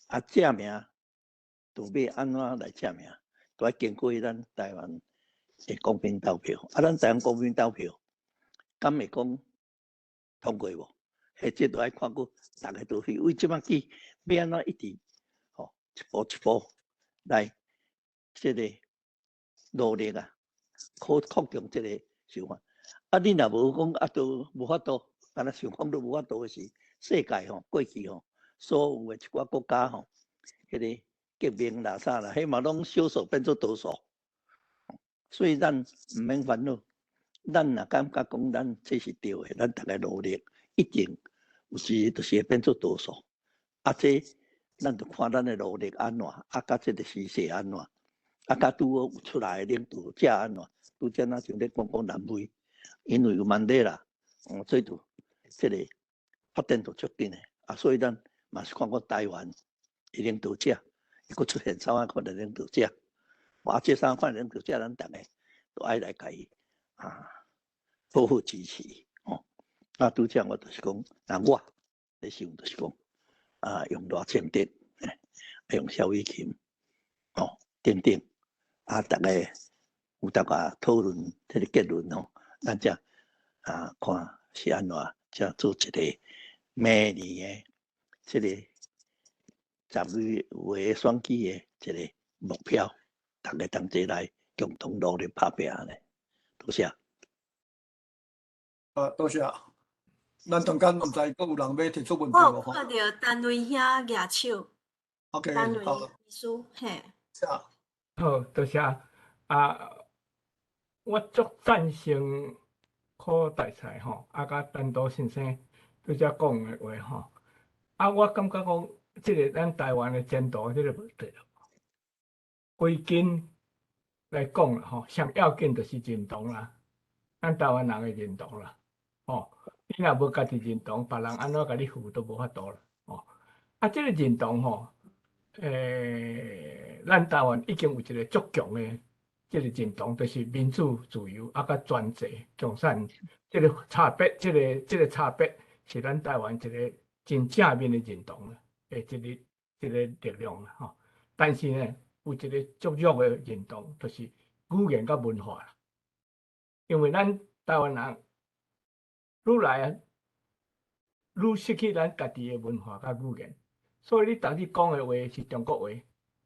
啊，正名就要安怎来正名，都要经过咱台湾的公平投票，啊，咱台湾公平投票，敢会讲通过无？迄这都爱看过大家都去，为即摆起要安怎一直吼一步一步来这个努力啊，扩张这个想法。啊，你若无讲啊，都无法度，敢若想讲都无法度的是世界吼过去吼所有的一寡国家吼，迄个革命啦啥啦，迄嘛拢少数变做多数，所以咱毋免烦恼。咱若感觉讲咱这是对的，咱大家努力，一定有时就是会变做多数。啊，这咱就看咱的努力安怎，啊，甲这个时势安怎，啊，甲拄好有出来的领导者安怎，拄则咱像咧讲南美，因为有曼德拉，所以就这个发展就足紧的。啊，所以咱嘛是看过台湾的领导者，伊佫出现3万块的领导者，啊，这3万块领导者，咱大家都爱来甲伊。啊，好好支持哦！啊，拄则我就是讲，那我咧想就是讲，啊，用偌正德，用萧伟琴，哦，等等，啊，大家有大家讨论这个结论哦，咱则啊看是安怎，则做一个明年的这个10月选举的一个目标，大家同齐来共同努力打拼咧。多谢。多谢。咱中间毋知阁有人要提出问题无？我有看到单位遐举手。OK，单位好，秘书，嘿。是啊。好，多谢啊！我足赞成柯大才吼，啊，甲陈独先生拄则讲的话吼。啊，我感觉讲，即个咱台湾的前途，即个问题，归根来讲啦吼，上要紧就是认同啦，咱台湾人的认同啦，吼。你若无家己认同，别人安怎甲你扶都无法度啦，吼。啊，即个认同吼，咱台湾已经有一个足强的即个认同，就是民主、自由啊，甲专制、共产，即个差别，即个差别是咱台湾一个真正面的认同啦，一个力量啦，吼。但是呢，有一个足弱的认同，就是语言甲文化啦，因为咱台湾人愈来愈失去咱家己的文化甲语言，所以你逐日讲的话是中国话，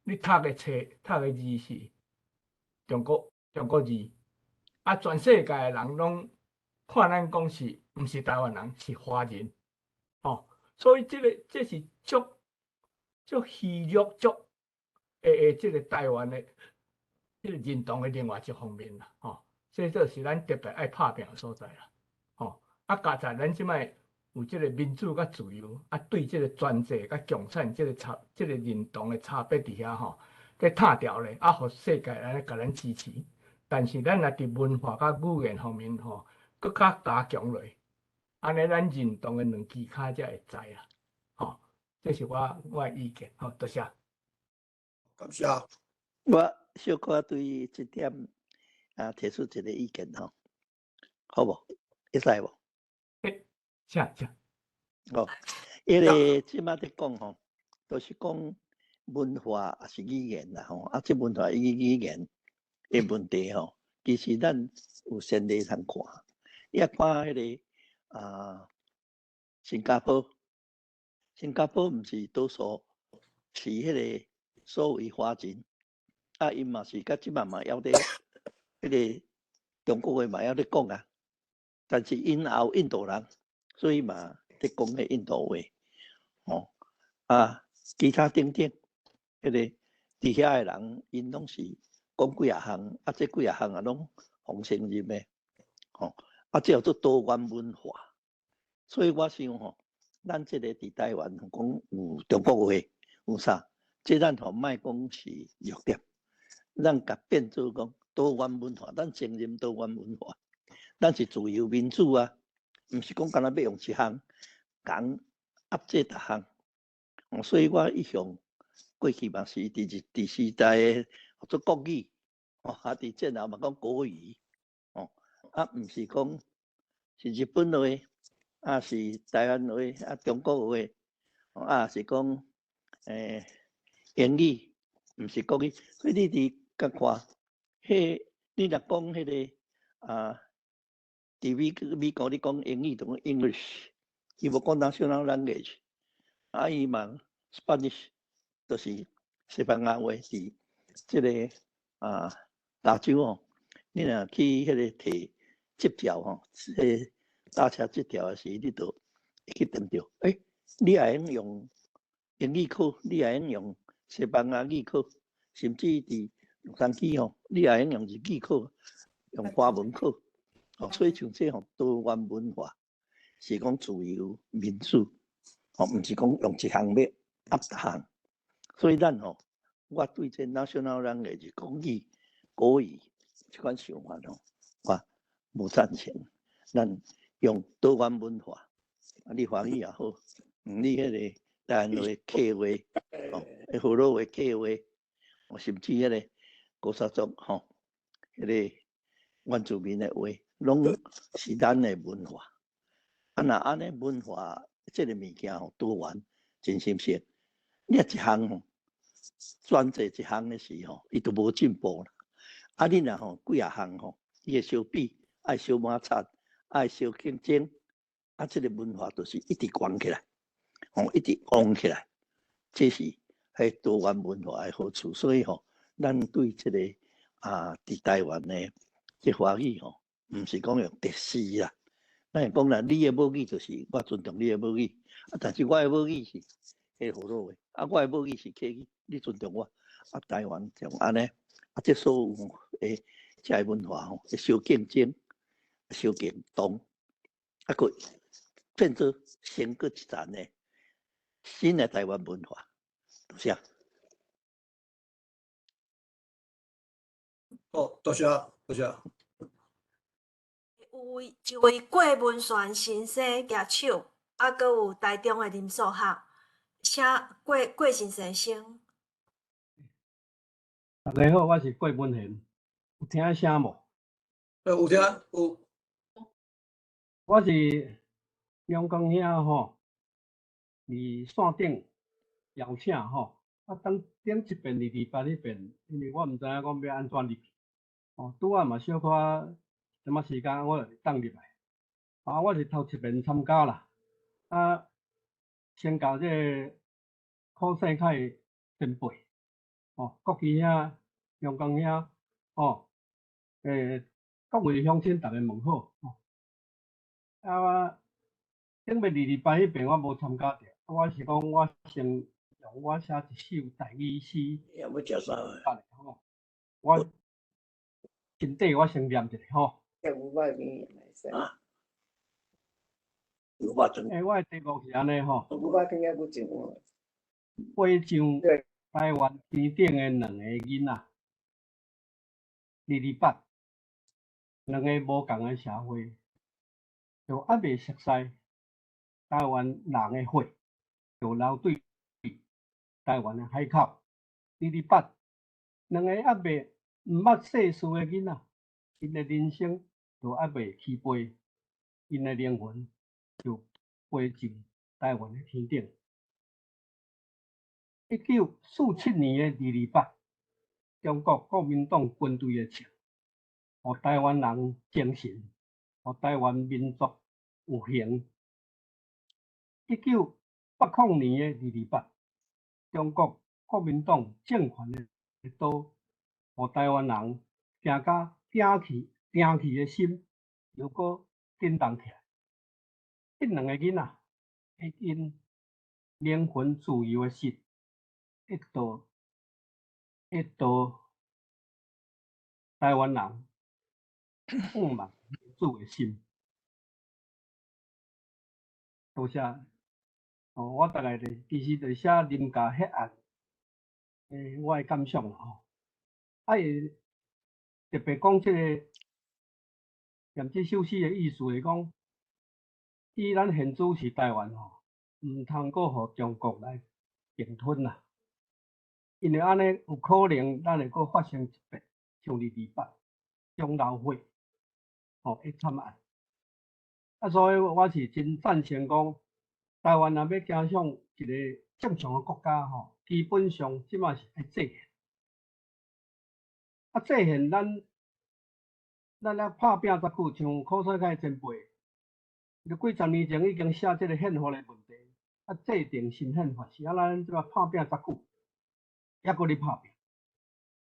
你读的册、读的字是中国字，啊，全世界的人拢看咱讲是毋是台湾人，是华人，哦，所以这是足虚弱即个台湾的即个认同的另外一方面啦，吼，所以这是咱特别爱拍拼的所在啦，吼，啊，加在咱即摆有即个民主甲自由，啊，对即个专制甲共产即个认同的差别伫遐吼，给踢掉咧，啊，互世界来甲咱支持。但是咱若伫文化甲语言方面吼，搁较加强落，安尼咱认同的两支骹才会知啦，吼，这是我的意见，好，多谢。感谢。我小可对这点提出一个意见吼，好无？会使无？请。哦，因为即摆咧讲吼，都是讲文化也是语言啦吼，啊，即文化语言的问题吼，其实咱有先例通看，你也看迄个新加坡毋是多数是迄个所谓华人，啊，因嘛是甲即摆嘛还咧迄个中国话嘛还咧讲啊，但是因也有印度人，所以嘛咧讲迄印度话，吼啊，其他等等，迄个伫遐诶人，因拢是讲几啊项，啊，这几啊项啊拢红承认诶，吼，啊，这叫做多元文化。所以我想吼，咱这个伫台湾讲有中国话，有啥？这咱吼莫讲是弱点，咱甲变做讲多元文化，咱承认多元文化，咱是自由民主啊，毋是讲干那要用一项讲压制逐项。所以我一向过去嘛是伫时代诶做国语，啊，伫战后嘛讲国语，啊，毋是讲是日本话，啊是台湾话，啊中国话，啊是讲英语，毋是国语。所以你伫甲看，你若讲迄个伫美国你讲英语，就讲 English， 伊无讲 national language， 啊伊嘛 Spanish， 就是西班牙话伫即个亚洲哦。你若去迄个摕执照吼，迄搭车执照诶时，你就会去掂着，你也用用英语考，你也用用西班牙语考，甚至伫洛杉矶吼，你也用用日语考，用华文考。所以像这吼多元文化是讲自由民主，毋是讲用一项要压逐项。所以咱吼，我对这 national language 国语这款想法吼，我无赞成。咱用多元文化，你华语也好，你迄个台湾话、客话、河洛话、客话，甚至迄个高沙族吼，迄个原住民的话，拢是咱的文化。啊，若安尼文化这个物件吼多元，真心实。你一项吼专做一项的时吼，伊就无进步啦。啊，你若吼几啊项吼，伊会相比，爱相摩擦，爱相竞争，啊，这个文化就是一直悬起来，一直旺起来，这是迄多元文化的好处。所以吼，咱对这个伫台湾的这华语吼，毋是讲用特殊啦。咱会讲啦，你的母语就是我尊重你的母语，但是我的母语是迄河洛话，我的母语是客语，你尊重我。台湾像安尼，这所有诶，这文化吼，会相竞争、相竞动，佫变做成过一层的新的台湾文化，多谢。多谢，多谢。有一位郭文轩先生举手，佫有台中的林素学，请郭先生先。大家好，我是郭文贤，有听声无？有听有。我是阳光遐吼，伫线顶邀请吼，等点一遍28迄遍，因为我毋知影讲要安怎入去。拄仔嘛小可什么时间我就当入来。我是头一遍参加啦。先甲这考试开前辈。国旗遐、阳光遐，各位乡亲，大家问好。顶要28迄遍我无参加着，我是讲我先用我写一首台语诗。要食啥？我真底我先念一下吼。有我面来先。有我真。我的题目是安尼吼。有我听也不真话。飞上台湾天顶的两个囡仔，28，两个无共的社会，就还未熟悉台湾人的血，就流对台湾的海口。28，两个还未毋捌世事的囡仔，因的人生就还未起飞，因的灵魂就飞进台湾的天顶。1947年的28，中国国民党军队的枪，互台湾人精神，互台湾民族有形。1980年的28，中国国民党政权的刀，互台湾人行甲定去的心又搁振动起来。这两个囡仔，因灵魂自由的心。一道台湾人仰望民主的心。多谢。我大概其实就写林家迄案，我的感想啦吼。特别讲这个念这首诗的意思是讲，既咱现主是台湾吼，毋通阁互中国来并吞啦。因为安尼有可能咱会阁发生一笔像228中流会的惨案。所以我是真赞成讲，台湾若要走向一个正常的国家吼，基本上即马是爱制宪。制宪咱咧拍拼遮久，像柯西凯前辈，就几十年前已经写即个宪法的问题，制定新宪法是咱即马拍拼遮久，还阁咧拍拼，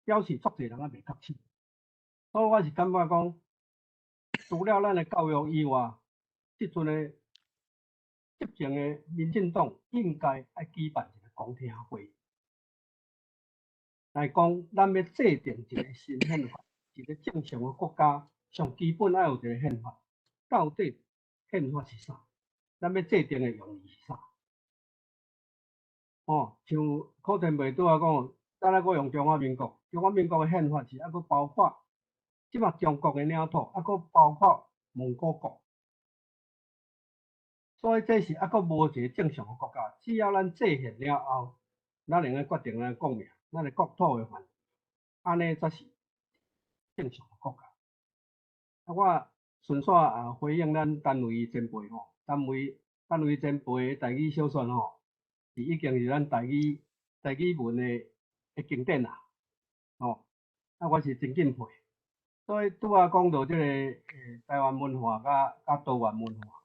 表示足侪人未读清。所以我是感觉讲，除了咱的教育以外，即阵的执政的民进党应该爱举办一个公听会，来讲咱要制定一个新宪法，一个正常的国家上基本爱有一个宪法，到底宪法是啥？咱要制定的用意是啥？像柯天培拄仔讲，咱还阁用中华民国，中华民国的宪法是还阁包括即马中国的领土，还阁包括蒙古国。所以这是还阁无一个正常的国家。只要咱制宪了后，咱能够决定咱国名，咱的国土的范围，安尼才是正常的国家。我顺续回应咱单位前辈吼，单位前辈台语小说吼，是已经是咱台语文的经典啦。我是真敬佩。所以拄仔讲到即个台湾文化甲多元文化，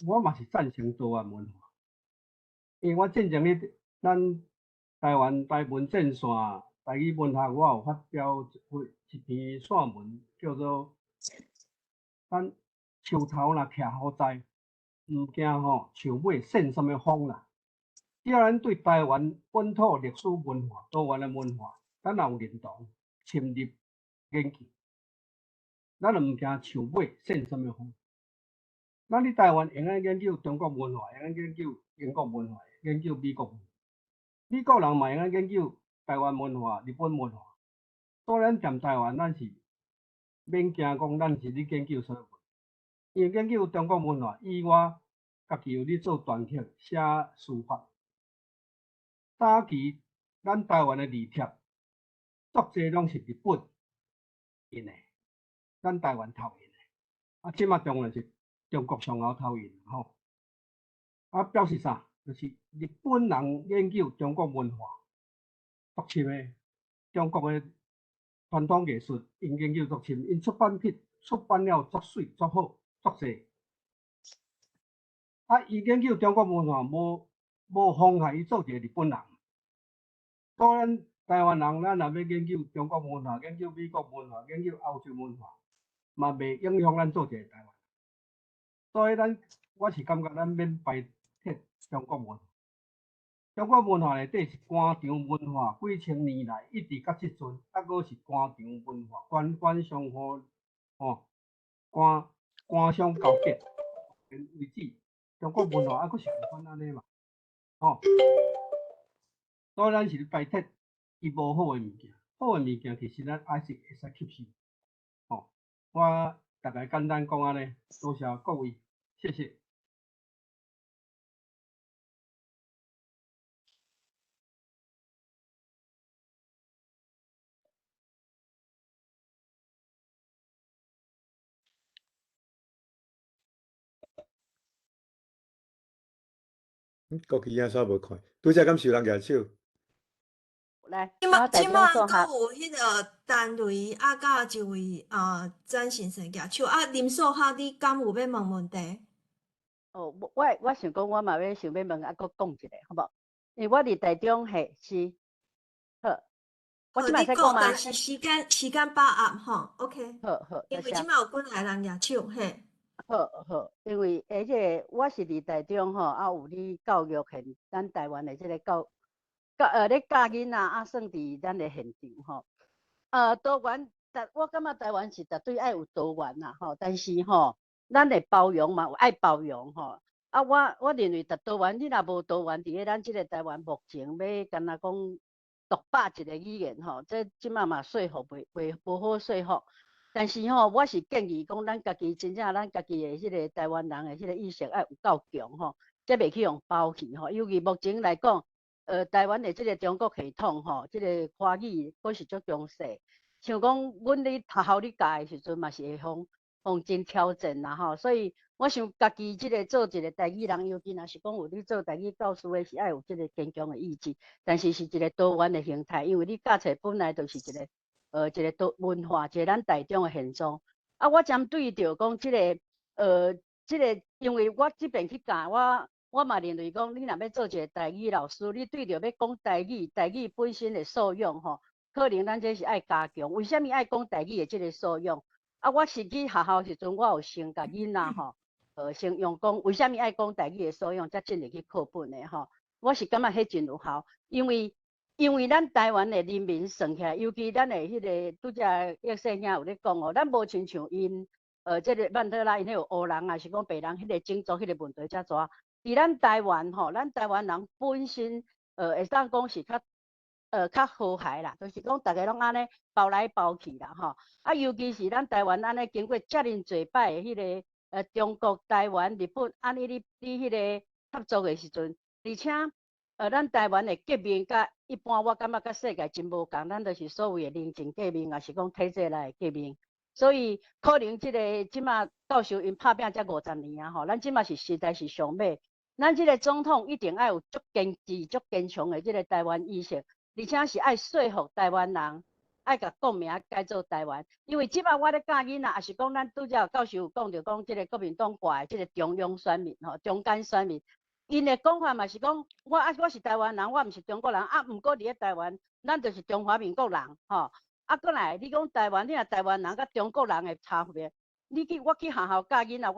我嘛是赞成多元文化，因为我进前咧咱台湾台文战线台语文学，我有发表一篇散文，叫做咱树头若徛好在，毋惊树尾扇什么风啦。只要咱对台湾本土历史文化、多元的文化，咱若有认同、深入研究。咱就毋惊树尾扇什么风。咱伫台湾会用研究中国文化，会用研究英国文化，研究美国文化。美国人嘛会用研究台湾文化、日本文化。所以咱踮台湾，咱是免惊讲咱是咧研究啥物，因为研究中国文化以外，家己有咧做传记、写书法。早期咱台湾的字帖，足侪拢是日本印的。咱台湾偷印的，即马当然是中国上后偷印吼。表示啥？就是日本人研究中国文化，足深的。中国的传统艺术，因研究足深，因出版品出版了足水、足好、足侪。伊研究中国文化，无妨害伊做一个日本人。所以咱台湾人，咱若要研究中国文化、研究美国文化、研究欧洲文化。嘛袂影响咱做一个台湾，所以我是感觉咱免排斥中国文化。中国文化内底是官场文化，几千年来一直到即阵，还阁是官场文化，官官相护，官商勾结为止。中国文化还阁是共款安尼嘛，所以咱是排斥伊无好诶物件，好诶物件其实咱还是会使吸收。我大概简单讲安尼，多谢各位，谢谢。国旗影煞无看，拄则敢是有人举手？来，即马阁有迄个单位甲一位詹先生举手林素孝，你敢有要问问题？我想讲，我嘛想要问，阁讲一下，好无？因为我伫台中是，好，我即摆在讲嘛。但是时间把握吼 ，OK。好，因为即马有几来人举手嘿。好，因为我是伫台中有咧教育咱台湾的即个咧教囡仔啊，算伫咱的现场吼。多元，我感觉台湾是绝对爱有多元啦吼，但是吼，咱的包容嘛，有爱包容吼。啊，我认为多元，你若无多元，伫咧咱即个台湾目前要干那讲独霸一个语言吼，这即马嘛说服无好说服。但是吼，我是建议讲，咱家己真正咱家己的迄个台湾人的迄个意识爱有够强吼，才袂去用包去吼。尤其目前来讲，台湾的即个中国系统吼，即个华语佫是足强势。像讲，阮咧学校咧教的时阵嘛是会互真挑战啦吼，所以我想家己即个做一个台语人，尤其若是讲有咧做台语教师的，是爱有即个坚强的意志，但是是一个多元的形态，因为你教册本来就是一个一个多文化，一个咱台中的现状。啊，我针对着讲即个即个，因为我即边去教我嘛认为讲，你若要做一个台语老师，你对着要讲台语本身的素养吼。可能咱这是爱加强，为什么爱讲台语的这个素养？啊，我是去学校时阵，我有先甲囡仔吼，先用讲为什么爱讲台语的素养，才进入去课本的吼。我是感觉迄真有效，因为咱台湾的人民算起来，尤其咱的迄个拄则叶生兄有咧讲哦，咱无亲像因这个曼德拉因迄有黑人啊，是讲白人迄个种族迄个问题遮大。伫咱台湾吼，咱台湾人本身会当讲是较和谐啦，就是讲大家拢安尼包来包去啦吼。啊，尤其是咱台湾安尼经过遮尔侪摆的迄个中国、台湾、日本安尼你迄个合作的时阵，而且咱台湾的革命甲一般我感觉甲世界真无共，咱就是所谓的人情革命，也是讲体制内的革命。所以可能即马教授因拍拼才50年啊吼，咱即马是实在是上尾，咱即个总统一定要有足坚持、足坚强的即个台湾意识。而且是爱说服台湾人，爱甲国名改做台湾。因为即摆我咧教囡仔，也是讲咱拄则教授有讲着讲，即个国民党挂的即个中央选民吼，中间选民，因的讲法嘛是讲，我是台湾人，我毋是中国人啊。毋过伫咧台湾，咱就是中华民国人吼。啊，过来你讲台湾，你若台湾人甲中国人的差别，我去学校教囡仔，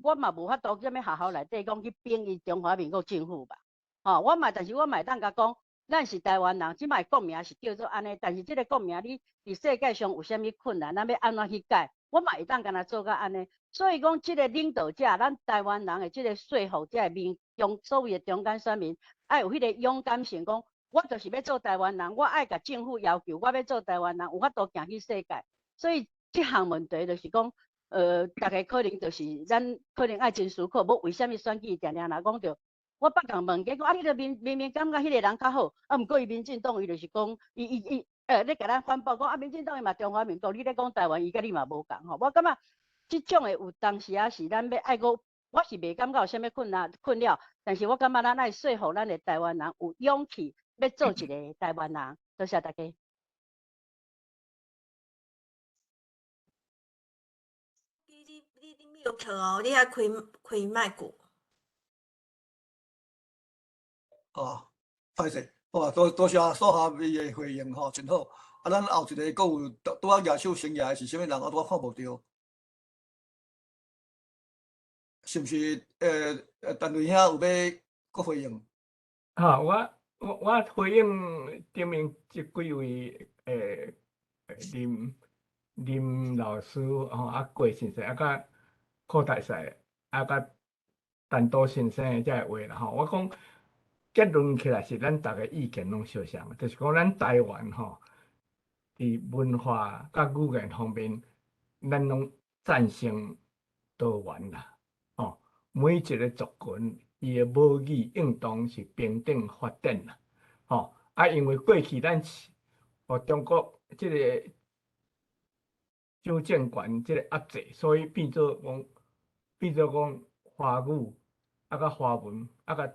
我嘛无法度踮咧学校内底讲去贬伊中华民国政府吧。吼，但是我嘛会当甲讲。咱是台湾人，即摆国名是叫做安尼，但是即个国名你伫世界上有啥物困难，咱要安怎去改？我嘛会当干那做到安尼。所以讲，即个领导者，咱台湾人的即个说服者所谓的中间选民，爱有迄个勇敢性，讲我就是要做台湾人，我爱甲政府要求，我要做台湾人，有法度行去世界。所以即项问题就是讲，大家可能就是咱可能爱真思考，无为虾米选举定定若讲着。我捌共问，结果你著明明感觉迄个人较好，毋过伊民进党伊就是讲，伊咧甲咱反驳讲民进党伊嘛中华民国，你咧讲台湾，伊甲你嘛无共吼。我感觉即种的有当时啊是咱要爱个，我是袂感觉有啥物困扰，但是我感觉咱爱说服咱的台湾人有勇气要做一个台湾人。多谢大家。你没有课哦，你还开麦克。歹势，好啊，多谢所下位的回应吼，真好。啊，咱后一个阁有拄啊举手生涯是啥物人？我拄啊看无着，是毋是陈瑞兄有要阁回应？我回应顶面即几位林老师吼，啊郭先生，啊甲柯大师，啊甲陈都先生的遮个话啦吼，我讲。结论起来是咱大家意见拢相像，就是讲咱台湾吼，伫文化甲语言方面，咱拢赞成多元啦。吼，每一个族群伊的母语应当是平等发展啦。吼，因为过去咱互中国即个蒋政权即个压制，所以变做讲华语甲华文甲。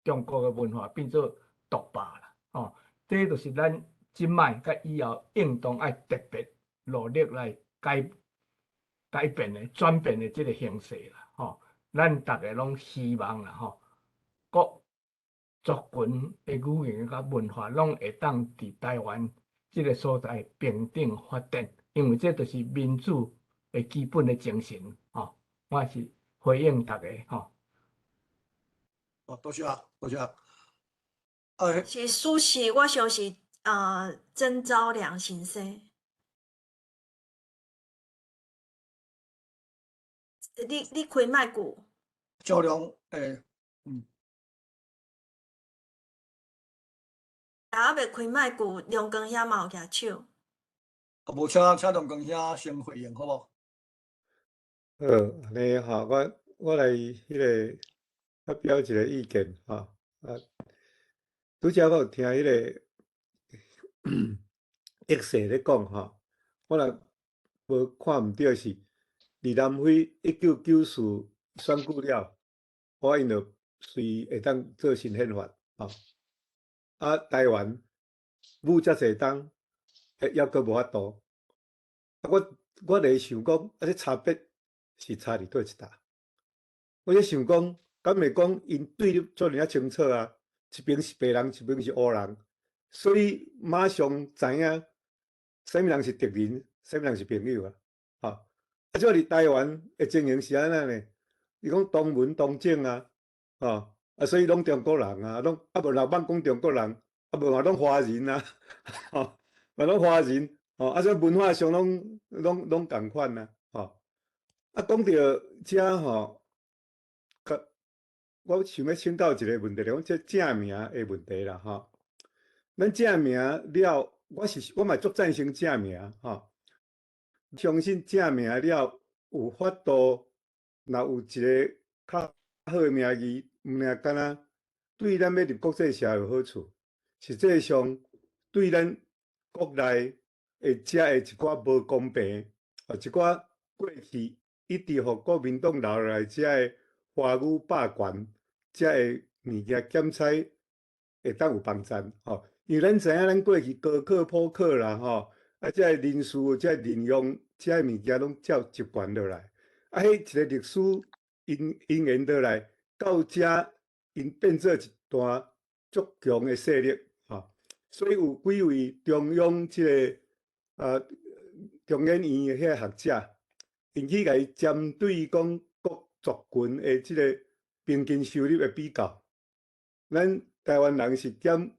中国的文化变做独霸啦，吼，这就是咱即摆甲以后应当爱特别努力来改变的转变的这个形势啦，吼，咱大家拢希望啦，吼，各族群的语言甲文化拢会当伫台湾这个所在平等发展，因为这就是民主的基本的精神，吼，我是回应大家，吼。多谢。是属实，我想是曾昭良先生。你开麦句，赵良，大家未开麦句，梁光遐嘛有举手。无请梁光兄先回应，好无？安尼吼，我来迄个发表一个意见吼。拄则我有听迄个X 咧讲吼，我若无看毋对是李南辉1994选举了，因就随会当做新宪法吼。台湾武遮济党，抑阁无法度。我咧想讲，这差别是差伫倒一搭。我咧想讲，敢袂讲因对立做尔清楚啊？一边是白人，一边是黑人，所以马上知影啥物人是敌人，啥物人是朋友啊！即伫台湾的情形是安怎呢？伊讲同文同种啊，所以拢中国人啊，拢无人茫讲中国人，无嘛拢华人啊，嘛拢华人，所以文化上拢共款啊，讲到遮吼，我想要请教一个问题，讲这正名的问题啦，咱正名了，我嘛足赞成正名，相信正名了有法度，若有一个较好的名义，毋尔干那对咱要入国际社会有好处，实际上对咱国内遮的一寡无公平，一寡过去一直互国民党留落来遮的华语霸权，遮的物件检采会当有帮助，因为咱知影咱过去高考、普考啦，遮的人事、遮的任用、遮的物件拢照集权落来，迄一个历史因缘落来，到遮因变做一段足强的势力，所以有几位中央中研院的遐学者，因去甲伊针对讲各族群的即个平均收入的比较，咱台湾人是减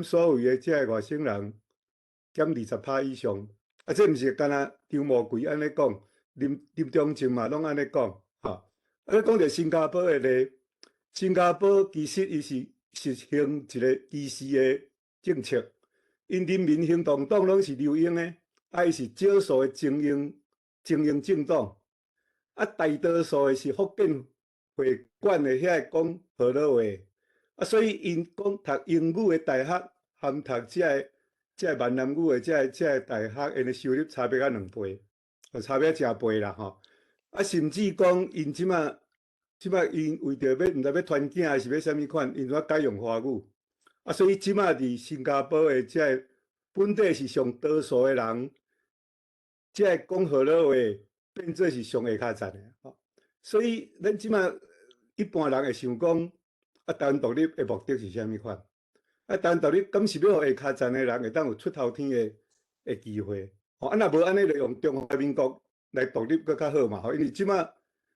所有的遮个外省人减20%以上，这毋是干那张无贵安尼讲，林中正嘛拢安尼讲，讲到新加坡的例，新加坡其实伊是实行一个歧视的政策，因人民行动党拢是留英的，伊是少数的精英政党，大多数的是福建会馆的遐会讲河洛话，所以因讲读英语的大学，含读遮个闽南语的遮个大学，因的收入差别2倍，差别真倍啦甚至讲因即马因为着毋知要传囝还是要啥物款，因怎改用华语，所以即马伫新加坡的遮个本地是上多数的人，遮个讲河洛话变做是上下骹站的，所以咱即马一般人会想讲，台湾独立的目的是啥物款？台湾独立敢是要互下骹站的人会当有出头天的机会？若无安尼，就用中华民国来独立佫较好嘛？因为即马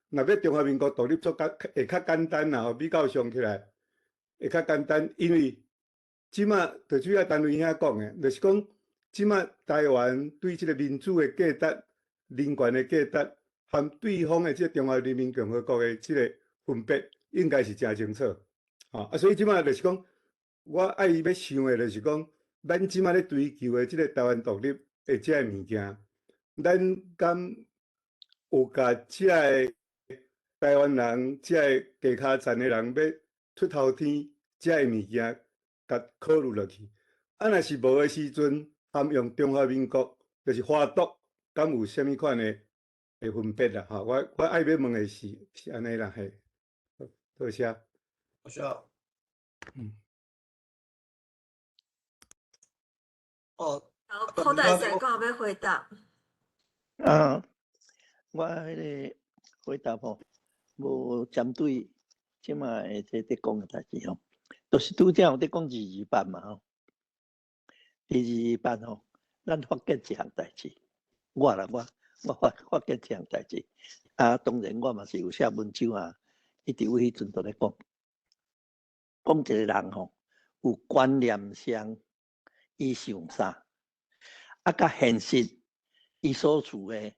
若要中华民国独立会较简单啦，比较上起来会较简单，因为即马就主要单位遐讲的，就是讲即马台湾对即个民主的价值、人权的价值，含对方的即个中华人民共和国的即个分别，应该是真清楚。所以即马就是讲，我爱要想的就是讲，咱即马咧追求的即个台湾独立的即个物件，咱敢有甲即个台湾人、即个下骹站的人要出头天，即个物件甲考虑落去。若是无的时阵，含用中华民国，就是华独，敢有啥物款的分别啦？我爱要问的是安尼啦，嘿，多谢。多谢。好，口袋先讲要回答。我迄个回答无针对即马的在讲的代志就是拄则有在讲2班嘛第2班咱发觉一项代志，我发觉一项代志，当然我嘛是有写文章一直有迄阵都咧讲一个人有观念上伊想啥，啊，甲现实伊所处诶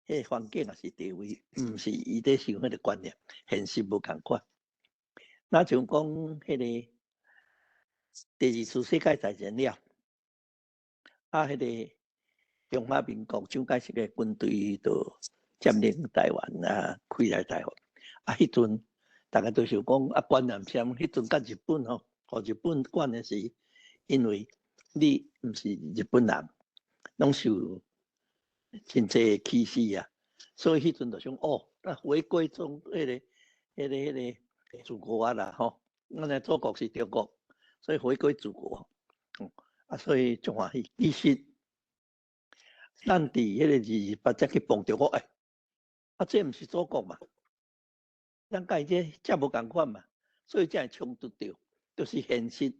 迄个环境也是地位，毋是伊在想迄个观念，现实无共款。那像讲迄个第二次世界大战了，啊，迄个中华民国蒋介石嘅军队就占领台湾啊，开来台湾。啊，迄阵大家都想讲啊，观念上迄阵甲日本吼，互日本管嘅是，因为你毋是日本人，拢受真济歧视啊，所以迄阵就想哦，回归中迄个祖国啊啦吼，咱嘅祖国是中国，所以回归祖国，啊，所以就欢喜。其实咱伫迄个28才去碰着我，啊，这毋是祖国嘛，咱甲伊这无共款嘛，所以才会冲突着，就是现实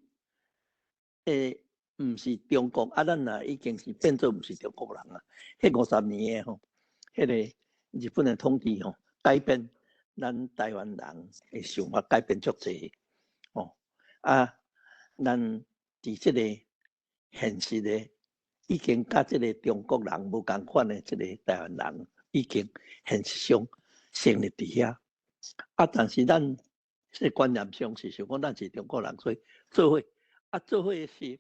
毋是中国啊，咱啊已经是变做毋是中国人啊。迄50年吼，迄个日本的统治吼，改变咱台湾人的想法，改变足济吼。啊，咱伫即个现实的，已经甲即个中国人无共款的即个台湾人，已经现实上成立伫遐。啊，但是咱即观念上是想讲咱是中国人，所以做伙啊，做伙是。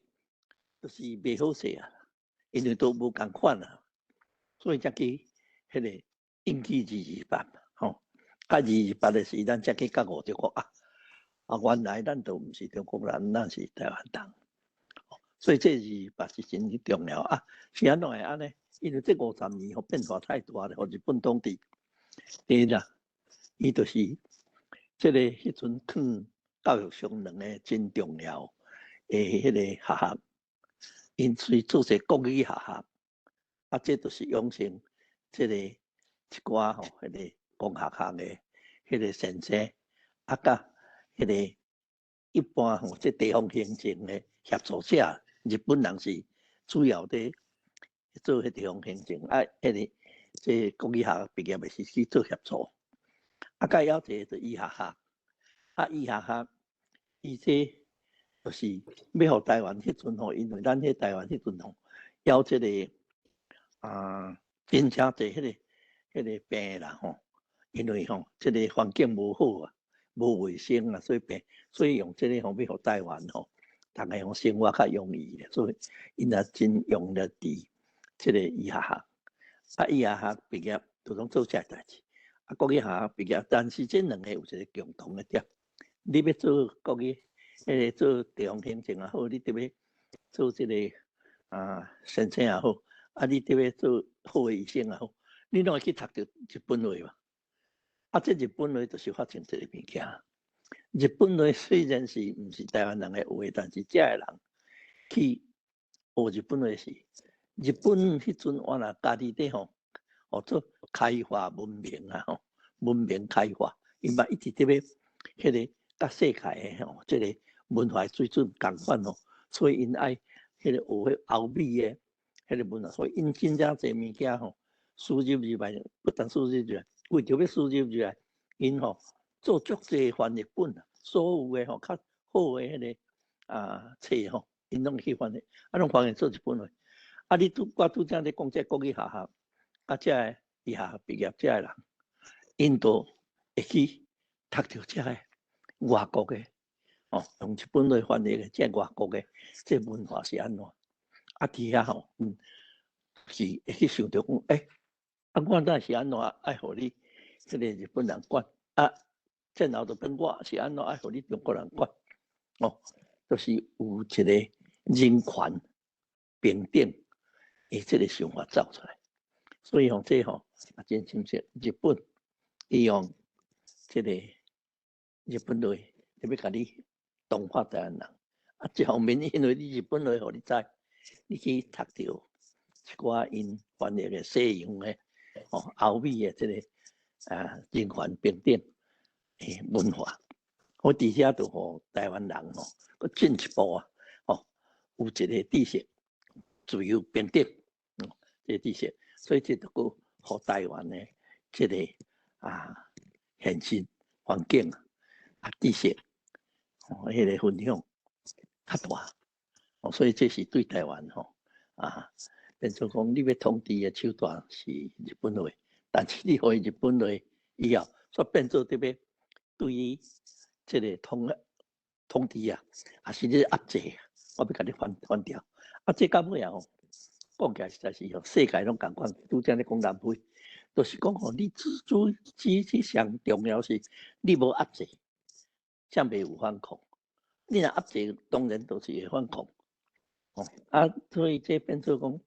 就是袂好势啊，因为都无共款啊，所以才去迄个引起228吼。啊，228的时咱才去觉悟着讲啊，原来咱都毋是中国人，咱是台湾人。所以这228是真重要啊。是安怎会安尼？因为这50年吼变化太大了，互日本统治。第一啦，伊就是这个迄阵放教育上2个真重要诶，迄个学校。因随做些国语学校，啊，这就是养成这个一寡吼，迄个公学校的迄个先生，啊，甲迄个一般吼，这地方行政的协助者，日本人是主要的做迄地方行政，啊，迄个这国语学校毕业的是去做协助，啊，甲要一个就医学校，啊，医学校，伊这。就是要互台湾迄阵吼，因为咱迄台湾迄阵吼，要即个真正侪迄个病啦吼，因为吼即个环境无好啊，无卫生啊，所以用即个方面互台湾吼，大家用生活较容易的，所以因也真用了伫即个医学校，啊医学校毕业就拢做这代志，啊国语学校毕业，但是这2个有一个共同的点，你要做国语。迄个做地方行政也好，你特别做即个先生也好，啊，你特别做好的医生也好，你拢会去读着日本话嘛？啊，这日本话就是发生一个物件。日本话虽然是毋是台湾人的话，但是遮个人去学日本话是日本迄阵我若家己伫吼，做开化文明啊吼，文明开化，因嘛一直特别迄个甲世界的吼，即个。文化水准共款吼，所以因爱迄个学迄欧美的迄个文化，所以因真正侪物件吼输入入来，不但输入入来，为着要输入入来，因吼做足济翻译本啊，所有的吼较好的迄个册吼，因拢去翻译，啊拢翻译做日本话。啊，我拄则咧讲这国语学校，啊，这个医学校毕业这个人，因都会去读着这个外国的。用日本来翻译的，即外国的，即文化是安怎？啊，伫遐吼，是会去想着讲，啊，我哪是安怎爱互你即个日本人管？啊，战后就变我是安怎爱互你中国人管？就是有一个人权平等的即个想法走出来。所以这吼啊，真清晰，日本利用即个日本话，特别甲你。同化台湾人啊，一方面因为你日本话，互你知，你去读到一寡因翻译的西洋的欧美的这个人权平等的文化，我伫遐就互台湾人佮进一步啊，有一个知识自由平等，这知识，所以这就个互台湾的这个现实环境啊知识。迄个分享，较大，所以这是对台湾变做讲你要统治的手段是日本话，但是你会日本话以后，所以变做对要对于这个统治也是你压制，我要甲你反掉。这到尾讲起来实在是世界拢共款，拄则咧讲南非，就是讲你之上重要是你无压制，才袂有反抗。你若压制，当然都是会反抗。所以这变做讲。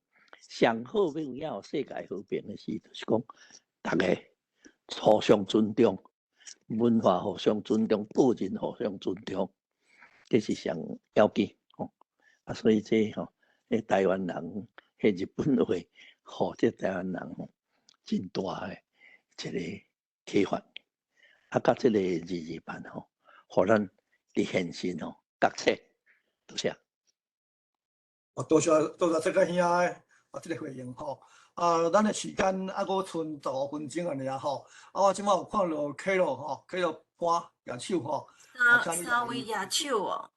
上好要有世界和平的事，就是讲大家互相尊重，文化互相尊重，个人互相尊重，这是上要紧所以这台湾人迄日本话，互这台湾人真大的一个启发。甲这个日版互咱伫现实觉醒，多谢。多谢这个兄弟。这个回应咱的时间阁剩15分钟安尼我即摆有看到 K 开了潘举手三位举手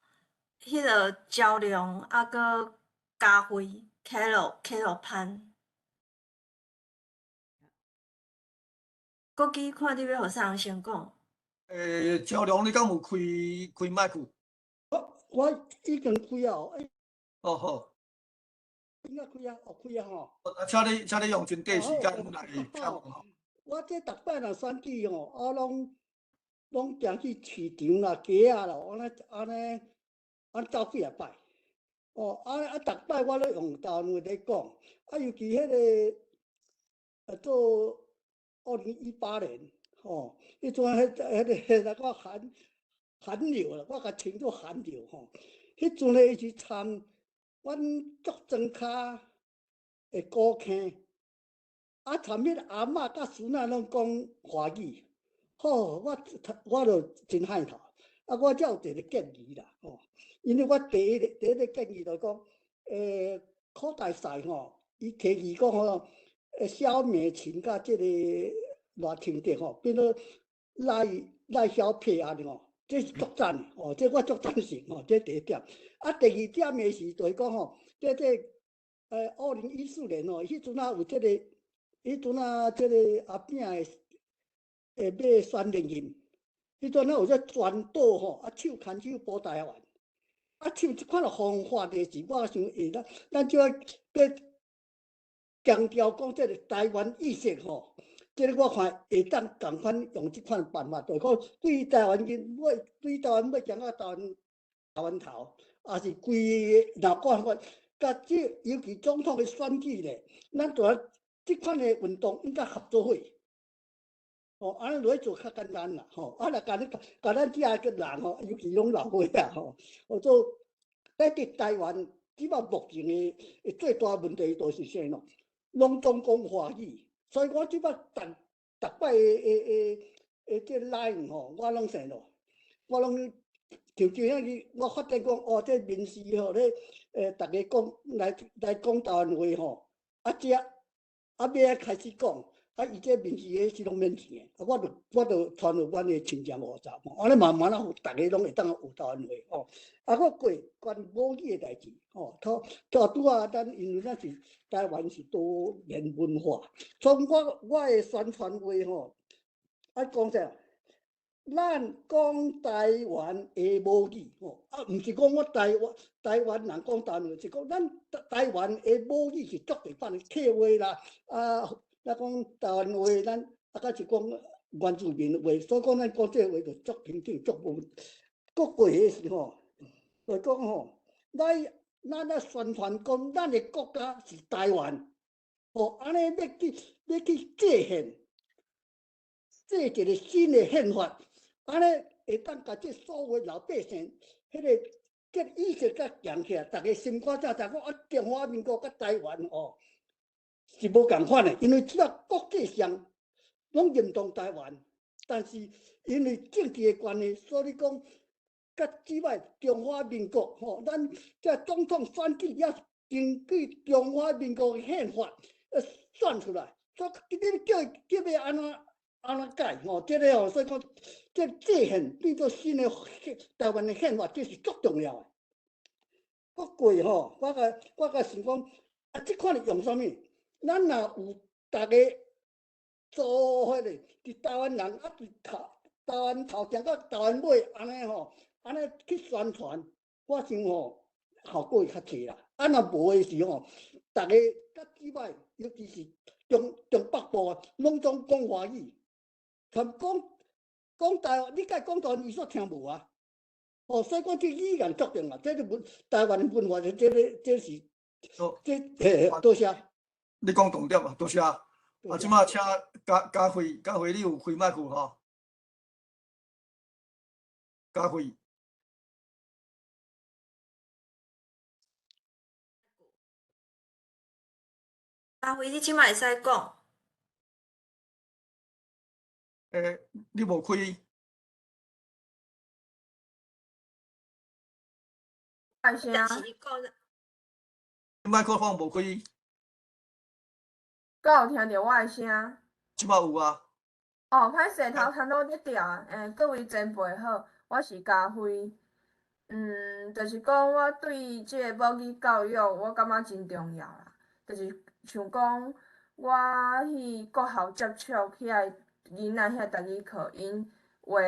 迄个赵良阁嘉辉 K 了潘，国基看你要互啥人先讲？赵良，你敢有开麦克？我已经开啊。好。应该开啊，开啊请你用真短时间来讲我这逐摆若选举我拢行去市场啦、街啊啦，安走几啊摆。逐摆我咧用台湾话咧讲，尤其迄个做2018年迄阵我韩流啦，我甲称作韩流迄阵咧是参。阮足庄骹的古坑，参迄阿嬷甲孙仔拢讲华语，我就真歹头。我才有一个建议啦，因为我第一个建议就讲，口袋赛伊提议讲萧美琴甲这个赖清德变做赖萧配安尼这是作战这我足赞成这第一点。第二点的是就是讲这2014年迄阵有这个，迄阵这个阿扁要选连任，迄阵有这全岛手牵手保台湾，像这款方法的是我想咱就要强调讲这个台湾意识这个我看会当共款用这款办法，就是讲对台湾人要讲到台湾头，也是规个若看甲这尤其总统的选举咧，咱就要这款的运动应该合作伙。安尼落去做较简单啦若甲咱这个人尤其拢老岁做在台湾，即摆目前的最大问题就是啥拢总讲华语。所以我即摆逐摆这 line 我拢啥我拢就样我发现讲这民视咧大家讲来讲台湾话这要开始讲伊这民视迄是拢免钱的，我就传落阮的亲戚50查，安尼慢慢大家拢会当有台湾话我过关母语的代志拄咱因为咱是台湾是多元文化，所以我的宣传话讲啥？咱讲台湾的母语毋是讲我台湾人讲台湾话，是讲咱台湾的母语是足地方的客话啦咱讲台湾话，咱甲是讲原住民话，所以讲咱讲这话就足平等足无。过迄时就讲咱宣传讲咱的国家是台湾，安尼要去制宪，制一个新的宪法，安尼会当甲这所有老百姓迄个这意识甲强起来，大家心肝仔讲中华民国甲台湾是无共款的，因为即个国际上拢认同台湾，但是因为政治的关系，所以讲甲即摆中华民国咱这总统选举也根据中华民国的宪法选出来，所以你要安怎改这个所以讲这制宪变做新的台湾的宪法，这是足重要的。我过吼，我甲想讲，啊，即款是用啥物？咱若有大家做迄个，伫台湾人啊，伫台湾头行到台湾尾，安尼吼，安尼去宣传，我想吼效果会较济啦。啊，若无诶时吼，大家较几摆，尤其是中北部啊，拢总讲华语，全讲台湾，你甲讲台湾语煞听无啊？哦，所以讲这语言决定啊，这是台湾文化的这是多谢。你讲重点啊，多谢。啊，即马请嘉慧，你有开麦克吼？嘉慧。嘉慧，你即马会使讲？你无开？但是你讲，麦克风无开。敢有听到我的声？即马有啊。哦，歹势，头拄倒咧调。各位前辈好，我是嘉慧。就是讲我对即个母语教育，我感觉真重要啦。就是像讲，我去国校接触遐囡仔遐台语课，因话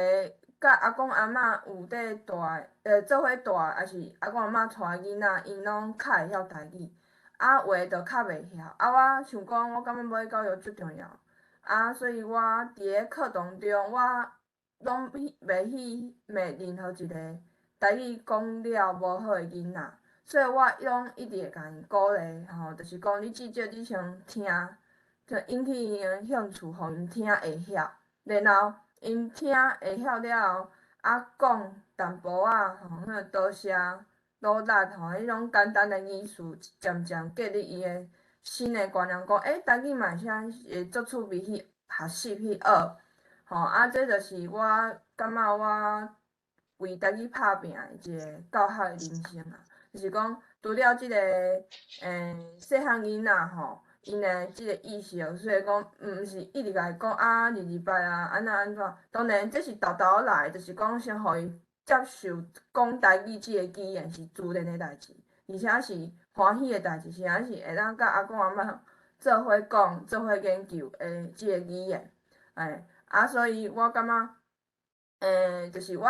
甲阿公阿嬷有在带，做伙带，还是阿公阿嬷带囡仔，因拢较会晓台语，啊话就较袂晓。啊，我想讲，我感觉母语教育最重要。啊，所以我伫咧课堂中，我拢袂去骂任何一个台语讲了无好诶囡仔，所以我拢一直会甲因鼓励，吼，就是讲你至少你先听，就引起因诶兴趣，互因听会晓，然后因听会晓了后，啊讲淡薄仔吼，迄个多谢、努力吼，迄种简单诶语词，渐渐建立伊诶新诶观念，讲台语嘛是会足趣味去学习去学，吼啊，这就是我感觉我为台语拍拼诶一个教学诶人生啊，就是讲除了即个细汉囡仔吼，因诶即个意识，所以讲毋是一直甲伊讲啊日拜啊安怎，当然这是豆豆来，就是讲先互伊接受讲台语即个语言是自然诶代志，而且是欢喜诶代志，而且是会当甲阿公阿嬷做伙讲、做伙研究诶即个语言，所以我感觉。就是我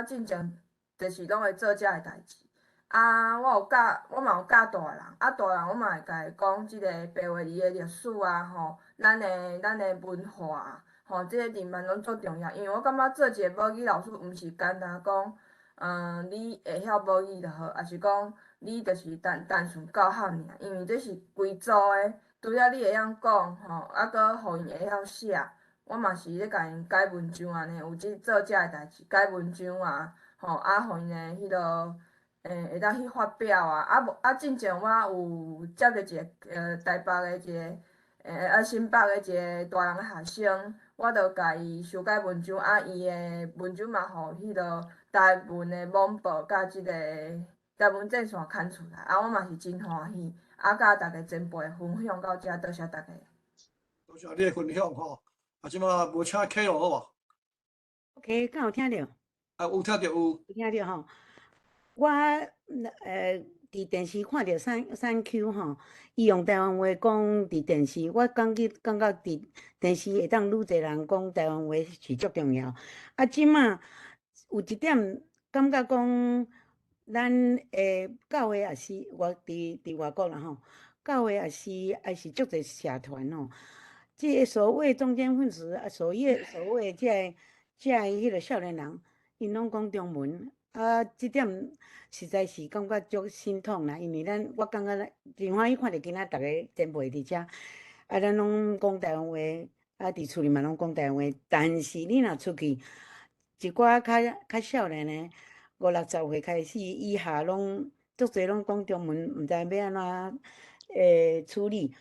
进前就是拢会做遮个代志。啊，我嘛有教大人，大人我嘛会甲伊讲即个白话字的历史啊，吼，咱的文化，吼，即个人民拢足重要。因为我感觉做一个母语老师，毋是简单讲，你会晓母语就好，也是讲你就是单纯教学尔。因为这是规组的，除了你会晓讲，吼，啊，搁互因会晓写。我嘛是咧甲因改文章安尼，有做遮个代志，改文章啊，吼，互因诶迄落，会当去发表啊，进前我有接着一个台北诶一个，新北诶一个大人诶学生，我着甲伊修改文章，伊诶文章嘛，互迄落台文诶网报甲即个台文正线刊出来，我嘛是真欢喜，甲逐个前辈分享到遮，多谢大家。多谢你诶分享吼。即马无请K 咯，好无 ？OK， 敢有听着？有听着有。有听着吼。我伫电视看着三 Q 吼，伊用台湾话讲伫电视，我感觉伫电视会当愈侪人讲台湾话是足重要。即马有一点感觉讲，咱教会也是伫外国啦吼，教会也是足侪社团吼。即个所谓中间分子所谓迄个少年人，因拢讲中文，即点实在是感觉足心痛啦。因为我感觉真欢喜看着今仔逐个前辈伫遮，咱拢讲台湾话，伫厝里嘛拢讲台湾话。但是你若出去，一寡较少年的5、60岁开始以下，拢足侪拢讲中文，毋知要安怎处理。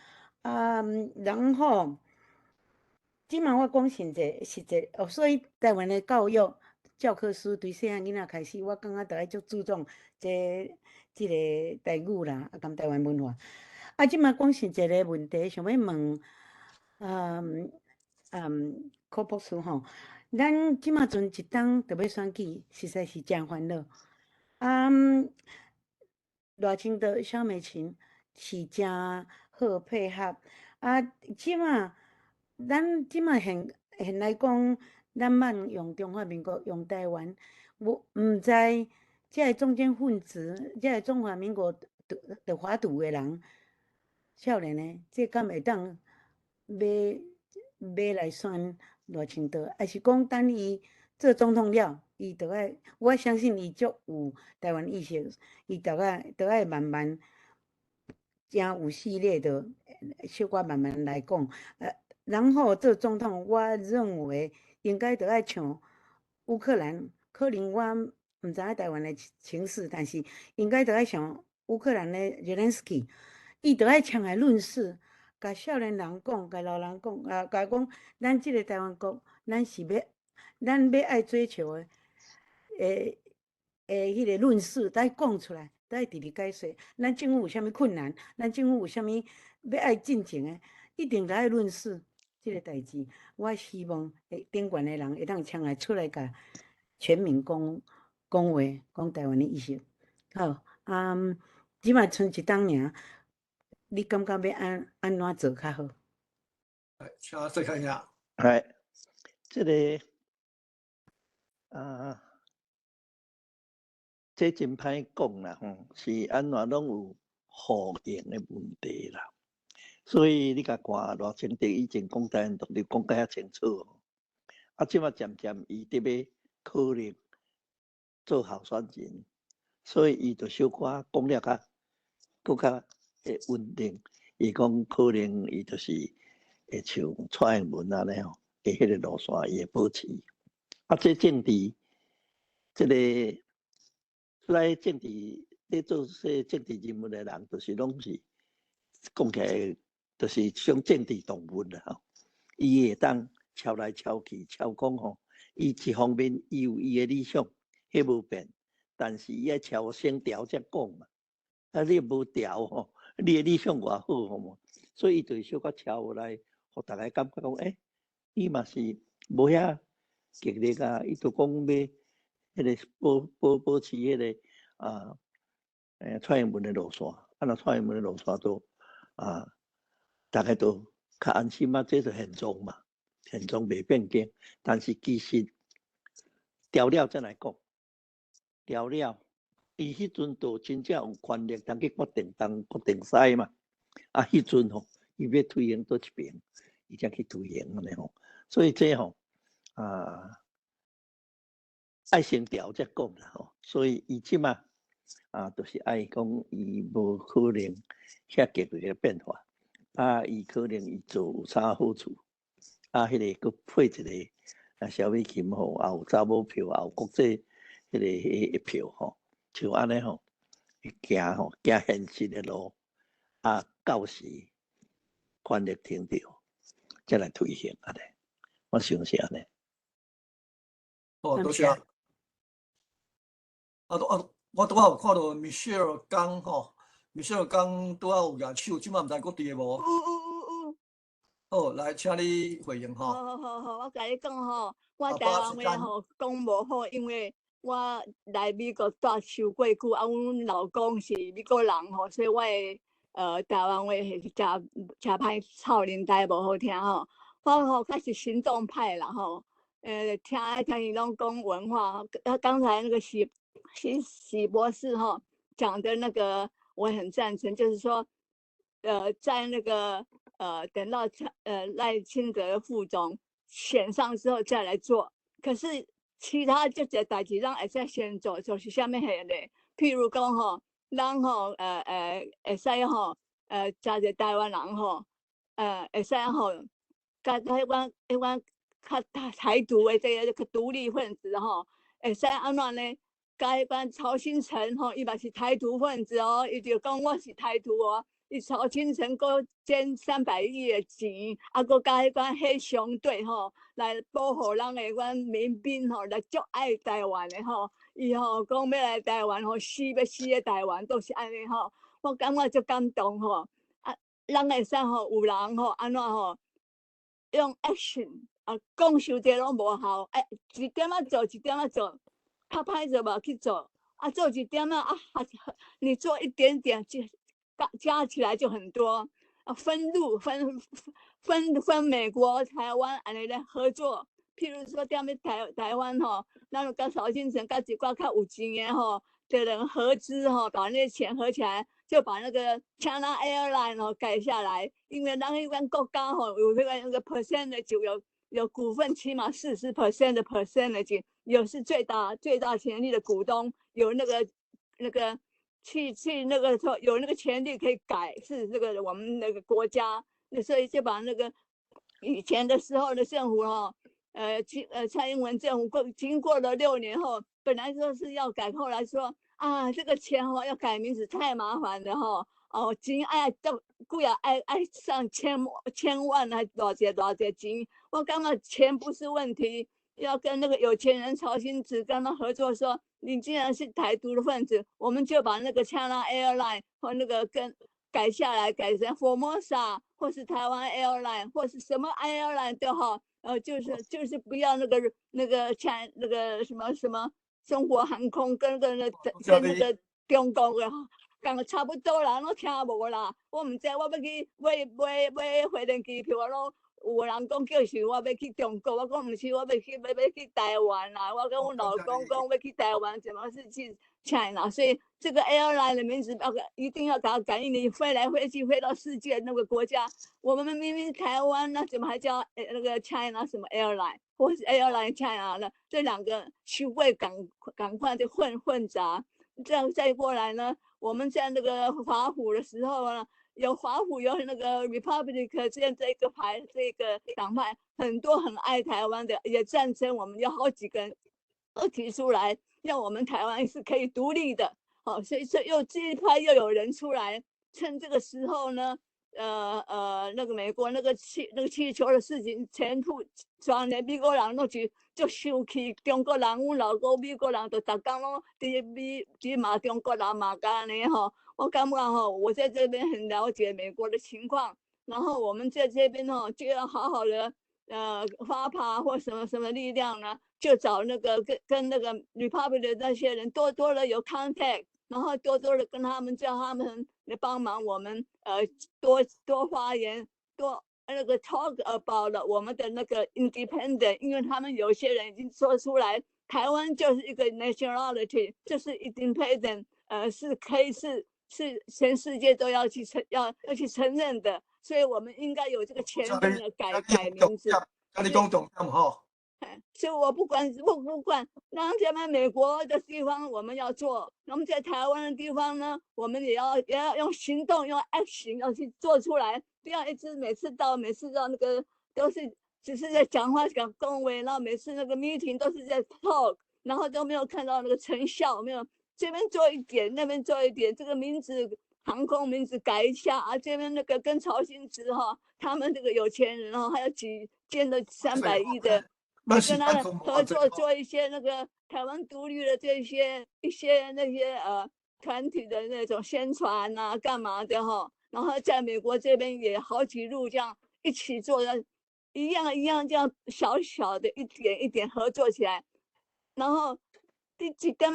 然后。即马我讲实际，所以台湾的教育教科书对细汉囡仔开始，我感觉着爱足注重即个台语啦，含台湾文化。即马讲实际个问题，想要问，柯博士吼，咱即马阵一党着要选举，实在是真烦恼。热情的萧美琴是真好配合。啊，即马咱即马现来讲，咱慢用中华民国用台湾，毋知这个中间分子，这个中华民国的华独的人，少年的，这敢会当要来选赖清德，还是讲等伊做总统了，伊就爱，我相信伊足有台湾意识，伊就爱慢慢。真有系列的，小可慢慢来讲。然后做总统，我认为应该就爱像乌克兰，可能我毋知影台湾的情势，但是应该就爱像乌克兰的Zelensky，伊就爱抢来论事，甲少年人讲，甲老人讲，甲讲，咱即个台湾国，咱要爱追求的，迄个论事，得讲出来。在直直解说，咱政府有啥物困难，咱政府有啥物要爱进前的，一定得爱论事即个代志。我希望顶悬的人会当抢来出来，甲全民讲话，讲台湾的意识。好，即摆剩一档尔，你感觉要安怎做较好？请再看一下。这个这真歹讲啦，是安怎拢有互赢的问题啦。所以你甲看赖清德以前讲台湾独立讲甲遐清楚，即马渐渐伊得要考虑做候选人，所以伊就小可讲了更较会稳定。伊讲可能伊就是会像蔡英文安尼吼，伫迄个路线伊会保持。这政治，这个。出来政治咧做说政治人物的人，就是拢是讲起来，就是像政治动物啦吼。伊会当超来超去，超讲吼。伊一方面伊有伊的理想，迄无变，但是伊爱超先调才讲嘛。你无调吼，你的理想偌好吼嘛，所以伊就是小可超来，互大家感觉讲，伊嘛是无遐激烈啊，伊就讲要。迄个保持迄个蔡英文的路线，那蔡英文的路线都大概都较安心嘛，这是现状嘛，现状袂变更。但是其实调了再来讲，调了，伊迄阵都真正有权力，通去决定使嘛。迄阵吼，伊要推行倒一边，伊才去推行安尼吼。所以这吼爱先调才讲啦吼，所以伊即马就是爱讲伊无可能遐激烈的变化，伊可能伊做有啥好处，迄个佮配一个萧美琴吼，也有查某票，也有国际迄个票吼，像安尼吼，行现实的路，到时权力停掉，再来推行安尼，我想是安尼。多谢。我拄仔有看到 Michelle 讲吼 ，Michelle 讲拄仔有举手，即摆毋知佫伫无？有。好，来，请你回应吼。好，我甲你讲吼，我台湾话吼讲无好，因为我来美国住受过久，阮老公是美国人吼，所以我的台湾话是诚歹操人台无好听吼。我吼较是行动派啦吼，听伊拢讲文化。刚才那个许博士哈讲的那个我很赞成，就是说，在那个等到赖清德副总选上之后再来做。可是其他这些代志咱会使先做，就是啥物下咧？譬如讲吼，咱吼会使吼加个台湾人吼，会使吼甲台湾较台独的这个独立分子吼，会使安怎呢？甲迄曹新成吼，伊嘛是台独分子哦，伊就讲我是台独哦。伊曹新成佫捐300亿的钱，佫甲迄黑熊队吼来保护咱的民兵吼，来足爱台湾的吼。伊吼讲要来台湾吼，要死的台湾都是安尼吼。我感觉足感动吼。咱会使吼有人吼安怎吼用 action 讲伤济拢无效，一点仔做一点仔做。较歹做无去做，啊，做几点呢？啊，你做一点点加起来就很多啊，分美国、台湾安尼来合作。譬如说，踮咧台湾吼，咱有甲绍兴城甲一寡较有钱的吼的人合资吼，把那些钱合起来，就把那个 China Airline 吼改下来，因为咱迄个国家吼有那个 percentage 有股份起码40% 的 percentage， 有是最大潜力的股东，有那个去那个说有那个权利可以改，是这个我们那个国家，所以就把那个以前的时候的政府哈，蔡英文政府经过了6年后，本来说是要改，后来说啊这个钱哈要改名字太麻烦了哈，哦钱爱都贵啊爱上千万还多少钱，我感觉钱不是问题。要跟那个有钱人曹兴子跟他合作说，你既然是台独的分子，我们就把那个 China Airline 和那个改下来，改成 Formosa 或是台湾 Airline 或是什么 Airline 都好，就是不要那个什么中国航空跟那个中国的讲差不多啦，我听无啦，我唔知我要去买飞机机票，我拢。有人讲叫是我要去中国，我讲唔是，我要去台湾啦。我跟我老公讲要去台湾，怎么是去 China？ 所以这个 airline 的名字一定要给它改，因为你飞来飞去飞到世界那个国家，我们明明台湾那怎么还叫那个 China 什么 airline 或是 airline China 呢？这两个虚伪赶快就混杂，这样再过来呢，我们在那个华府的时候呢。有华府有那个 Republic 这个党派，很多很爱台湾的，也赞成我们有好几个人都提出来，让我们台湾是可以独立的。好，所以又这一派又有人出来，趁这个时候呢，那个美国那个气球的事情，全部全的美国人都就生气，中国人阮老公美国人就逐天拢伫骂中国人骂甲安尼吼。我感觉哈，我在这边很了解美国的情况，然后我们在这边哈就要好好的发爬或什么力量呢，就找那个跟那个 Republic 的那些人多的有 contact， 然后多的跟他们叫他们来帮忙我们多发言多那个 talk about 我们的那个 independent， 因为他们有些人已经说出来，台湾就是一个 nationality， 就是 independent， 是可以是全世界都要去承认的，所以我们应该有这个权利的改名字。你讲重点哈。所以我不管，然后咱们美国的地方我们要做，那么在台湾的地方呢，我们也要用行动，用 action 要去做出来，不要一直每次到那个都是只是在讲话讲恭维，然后每次那个 meeting 都是在 talk， 然后都没有看到那个成效，没有。这边做一点，那边做一点，这个名字航空名字改一下啊，这边那个跟曹兴直哈，他们这个有钱人哈，还有建了300亿的，跟他们合作做一些那个台湾独立的一些那些团体的那种宣传啊，干嘛的哈，然后在美国这边也好几路这样一起做的，一样这样小的一点一点合作起来，然后。一点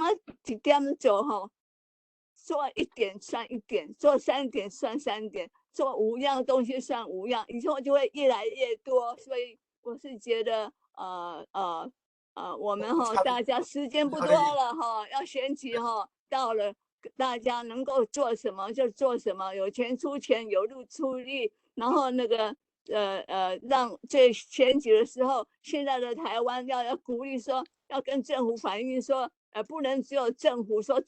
做哈，做1点算1点，做3点算3点，做5样东西算5样，以后就会越来越多。所以我是觉得，我们哈大家时间不多了哈，要选举哈，到了大家能够做什么就做什么，有钱出钱，有路出力，然后那个让在选举的时候，现在的台湾要鼓励说。要跟政府反映说，不能只有政府说，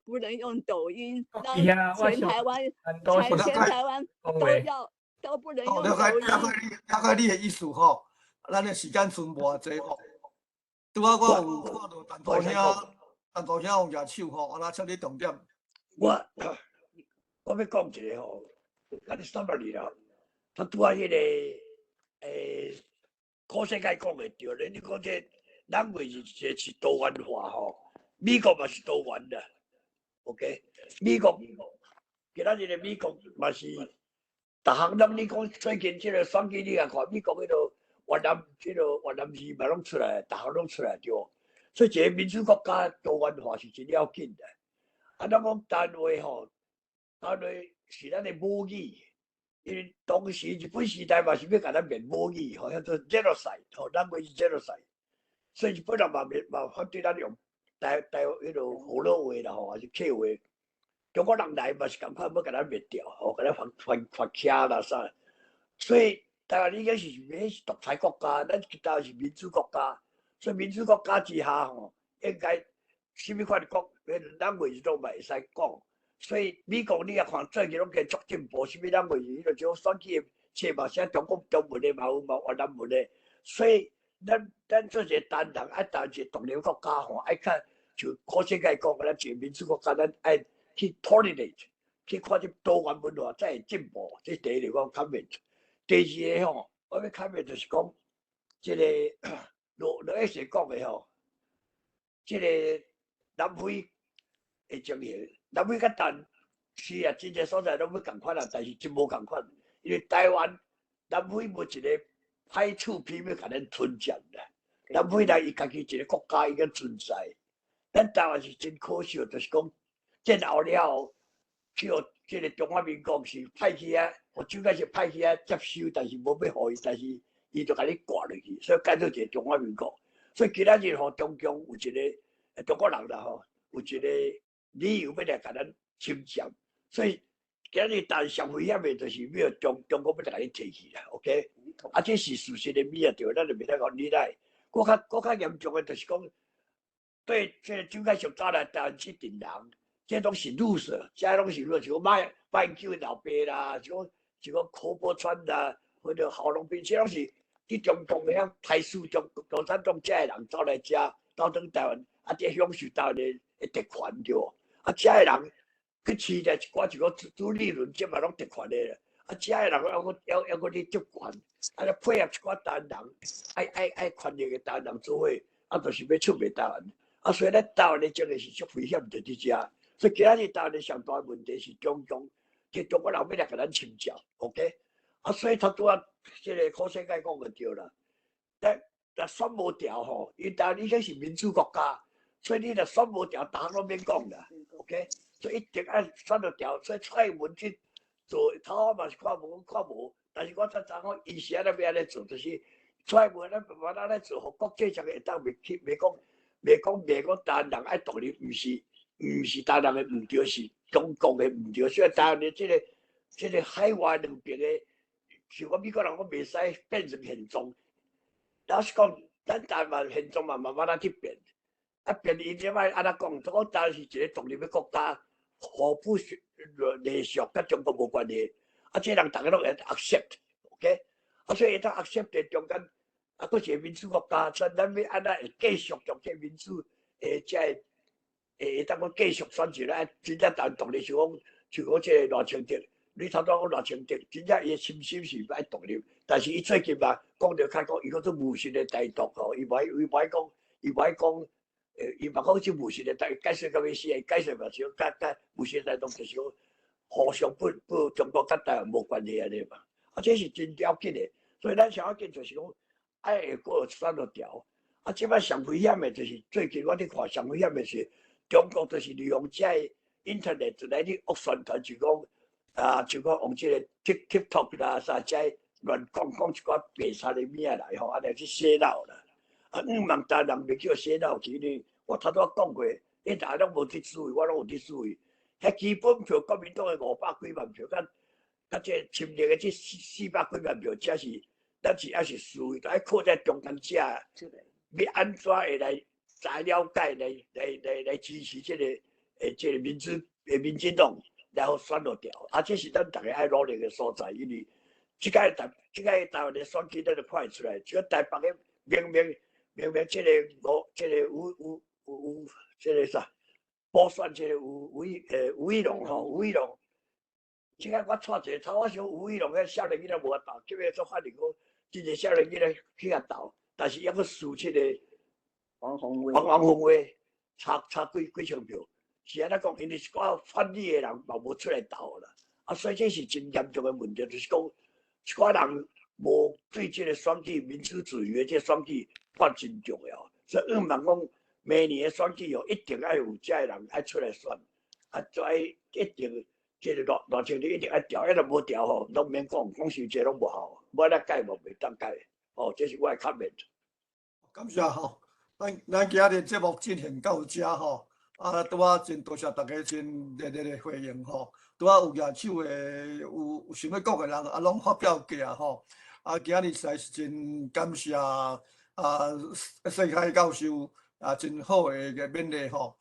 不能用抖音，让全台湾都不能用抖音。了解你的意思吼，咱的时间剩无侪吼。拄啊，我有看到陈大兄有举手吼，我请你重点。我要讲一个吼，咱的300里啦，他拄啊迄个科世界讲的对咧，你讲这。咱为是多元化吼，美国嘛是多元的 ，OK？ 美国今仔日的美国嘛是，逐项咱你讲最近这个选举你也看，美国迄个越南字嘛拢出来，逐项拢出来对。所以一个民主国家多元化是真要紧的。啊，咱讲单位吼，单位是咱的母语，因为当时日本时代嘛是要甲咱灭母语，吼，叫做 genocide， 吼，咱话是 genocide， 所以日本人嘛反对咱用台迄落河洛话啦，吼，还是客话。中国人来嘛是共款要甲咱灭掉，吼，甲咱发卡啦啥。所以台湾已经是免是独裁国家，咱台湾是民主国家，所以民主国家之下吼，应该什么款国，咱话是都嘛会使讲。所以美国你也看最近拢加足进步，什么咱话是迄个种选举册嘛，写中文的嘛有越南文的，所以咱做一个单人爱当一个独立国家吼，爱看就科学界讲，咱一个民主国家，咱爱去 tolerate， 去看这多元文化才会进步。这第一个我comment。第二个吼，我要comment就是讲，这个罗一时讲的吼，这个南非的情形，南非甲但是啊，真侪所在拢要共款啦，但是真无共款，因为台湾南非无一个歹处偏要甲咱吞占啦。南非来伊家己一个国家已经存在，咱台湾是真可惜，就是讲战后了后，去互这个中华民国是派去啊，或者讲是派去啊接收，但是无要互伊，但是伊就甲你挂落去，所以改做一个中华民国。所以今仔日吼，中共有一个中国人啦吼，有一个理由要来甲咱侵占，所以今日但上危险的就是要中国要来甲你摕去啦 ，OK？ 啊，这是事实的米啊，对，咱就袂使讲你来。搁较严重的就是讲，对这个蒋介石走来台湾这阵人。这拢是路色，这拢是路，像马英九的老爸啦，像柯波川啦，或者郝龙斌，这拢是伫中共的遐派出共产党这人走来遮，到等台湾，啊，伫享受台湾的特权对。啊，这人去饲着一个主理论，这嘛拢特权的啦。啊，这人还搁咧执权，啊，咧配合一寡台湾人，爱权力的台湾人做伙，啊，就是要出卖台湾。啊，所以咧台湾的这个是足危险在伫遮。所以今仔日台湾的上大问题是中共，即中国人要来甲咱侵占 ，OK？ 啊，所以他拄啊，即个科学界讲就对啦。但选无调吼，因台湾已经是民主国家，所以你若选无调，逐项拢免讲啦 ，OK？ 所以一定爱选得调。所以蔡英文去做，头我嘛是看无，但是我才知影伊是安尼要安尼做，就是蔡英文咱慢慢来做，互国际上会当袂讲台湾人爱独立，毋是台湾人的唔对，是中共的唔对。所以台湾的这个海外两边的，像我美国人，我袂使变成现状。老实讲，咱台湾现状嘛慢慢仔去变，啊变伊即摆安怎讲？讲台湾是一个独立的国家，互补隶属甲中国无关系。啊，这人大家拢会 accept，OK？ 啊，所以当 accept 在中间，啊，佫一个民主国家，所以咱要安怎会继续将这民主当讲继续选举咧，真正台湾独立，像讲这个赖清德，你头拄讲赖清德，真正伊的心是爱独立，但是伊最近嘛讲着较讲，伊讲做无形的台独吼，伊无讲，伊嘛讲做无形的台，解释到尾是解释嘛，像甲无形的台独就是讲互相不中国甲台湾无关系安尼嘛，啊，这是真要紧的，所以咱想要紧就是讲爱会过选得调，啊，即摆上危险的就是最近我咧看上危险的是。中国就是利用这 internet 来去恶宣传，就讲用这个 TikTok 啦，啥这乱讲一寡白杀的物来吼，安尼去洗脑啦。啊，望台人袂叫洗脑，其实我头拄讲过，你大家拢无伫注意，我拢有伫注意。遐基本票国民党的500几万票，甲这侵略的这400几万票，这是咱是还是输，爱靠在中间遮，要安怎会来？才了解来支持这个民进党，然后选落掉。啊，这是咱大家爱努力的所在，因为这个台湾的选举咱就看出来，这个台北的明明这个有这个啥，补选这个吴怡农吼，吴怡农，这个我带一个头，我想吴怡农个少年囡仔无法投，结果做法令讲，真个少年囡仔去遐投，但是抑个输这个。王宏威差几千票，是安尼讲，因为一寡反理的人嘛无出来投啦，啊，所以这是真严重的问题，就是讲一寡人无对这个选举民主自由的这选举看真重要，所以望讲明年的选举哦，一定要有这人爱出来选，就爱一定这个热情你一定要调，要是无调吼，拢免讲是这拢无效，无咱改无袂当改，哦，这是我的看法。感谢吼，咱今日节目进行到遮吼，拄啊真多谢大家真热烈的回应吼，拄啊有举手的有想要讲的人，拢发表过啊吼，今日实在是真感谢世凯教授真好的勉励吼，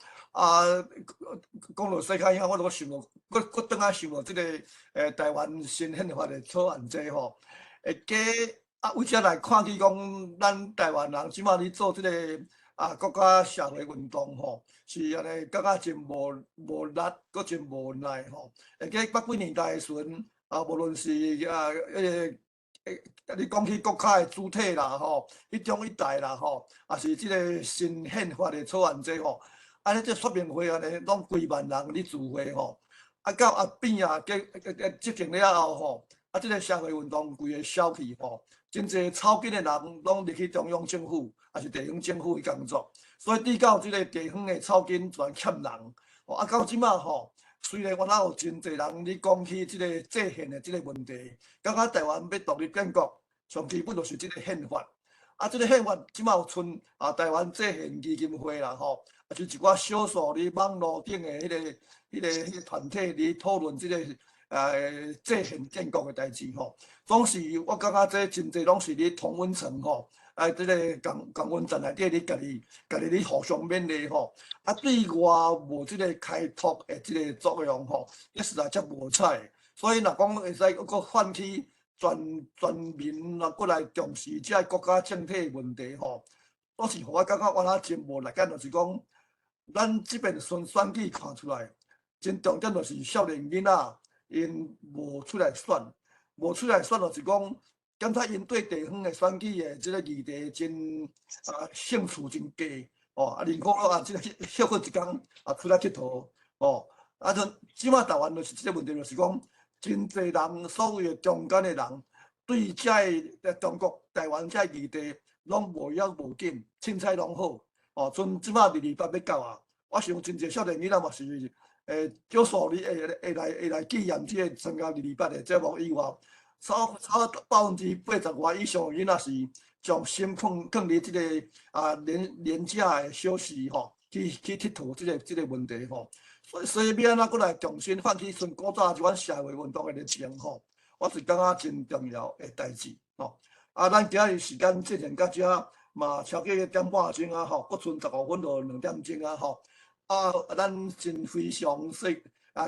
讲到世凯兄，我想到，我倒仔想到即个台湾新宪法的草案这吼，会加。为遮来看去讲，咱台湾人即马咧做即个国家社会运动吼，是安尼感觉真无力，搁真无奈吼。会记百几年代的时阵，无论是你讲起国家的主体啦吼，一中一台啦吼，也是即个新宪法的草案这吼，安尼这说明会安尼，拢几万人咧聚会吼，到后边执行了后吼，即个社会运动规个消去吼。真侪草根的人拢入去中央政府，也是地方政府的工作，所以对到即个地方的草根全欠人。到即马吼，虽然我哪有真侪人咧讲起即个制宪的即个问题，感觉台湾要独立建国，上基本就是即个宪法。即个宪法即马有剩台湾制宪基金会啦吼，也是一寡少数咧网络顶的迄个团体咧讨论即个。制宪建国的代志吼，总是我感觉这真侪拢是咧同温层吼，即个共温层内底咧家己咧互相勉励吼，对外无即个开拓的即个作用吼，也实在遮无彩。所以若讲会使佫唤起全民过来重视遮国家政体问题吼，都是互我感觉我那真无力感，就是讲咱即边选举看出来，真重点就是少年囡仔。因无出来选，就是讲，感觉因对地方的选举的即个议题真兴趣真低哦。另外即个休课一天出来佚佗哦。就即马台湾就是即个问题，就是讲真侪人所谓的中间的人，对遮个中国台湾遮议题拢无要无紧，凊彩拢好哦。像即马228要到啊，我想真侪少年囡仔嘛是。少数你会来纪念即个参加228的节目以外，超80%外以上囡仔是将心放伫即个廉价的小事吼，去佚佗即个问题吼。所以要安怎过来重新唤起像古早即款社会运动的热情吼，我是感觉真重要的代志吼。咱今日时间进行到遮嘛，超过1点半钟啊吼，佫剩15分到2点钟啊吼。咱真非常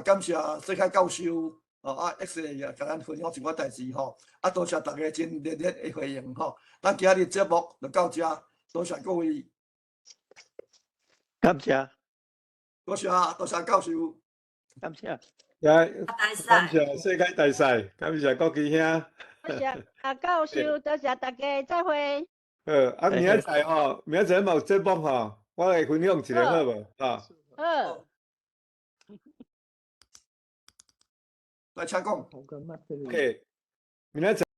感谢世凯教授X 甲咱分享一寡代志吼，多谢大家真热烈的回应吼。咱今日节目就到遮，多谢各位，感谢，多谢教授，感谢，感谢世凯大师，感谢国旗兄，多谢教授，多谢大家，再会。明仔载吼，明仔载嘛有节目吼。我来分享一个好无？来请讲。OK，明仔载。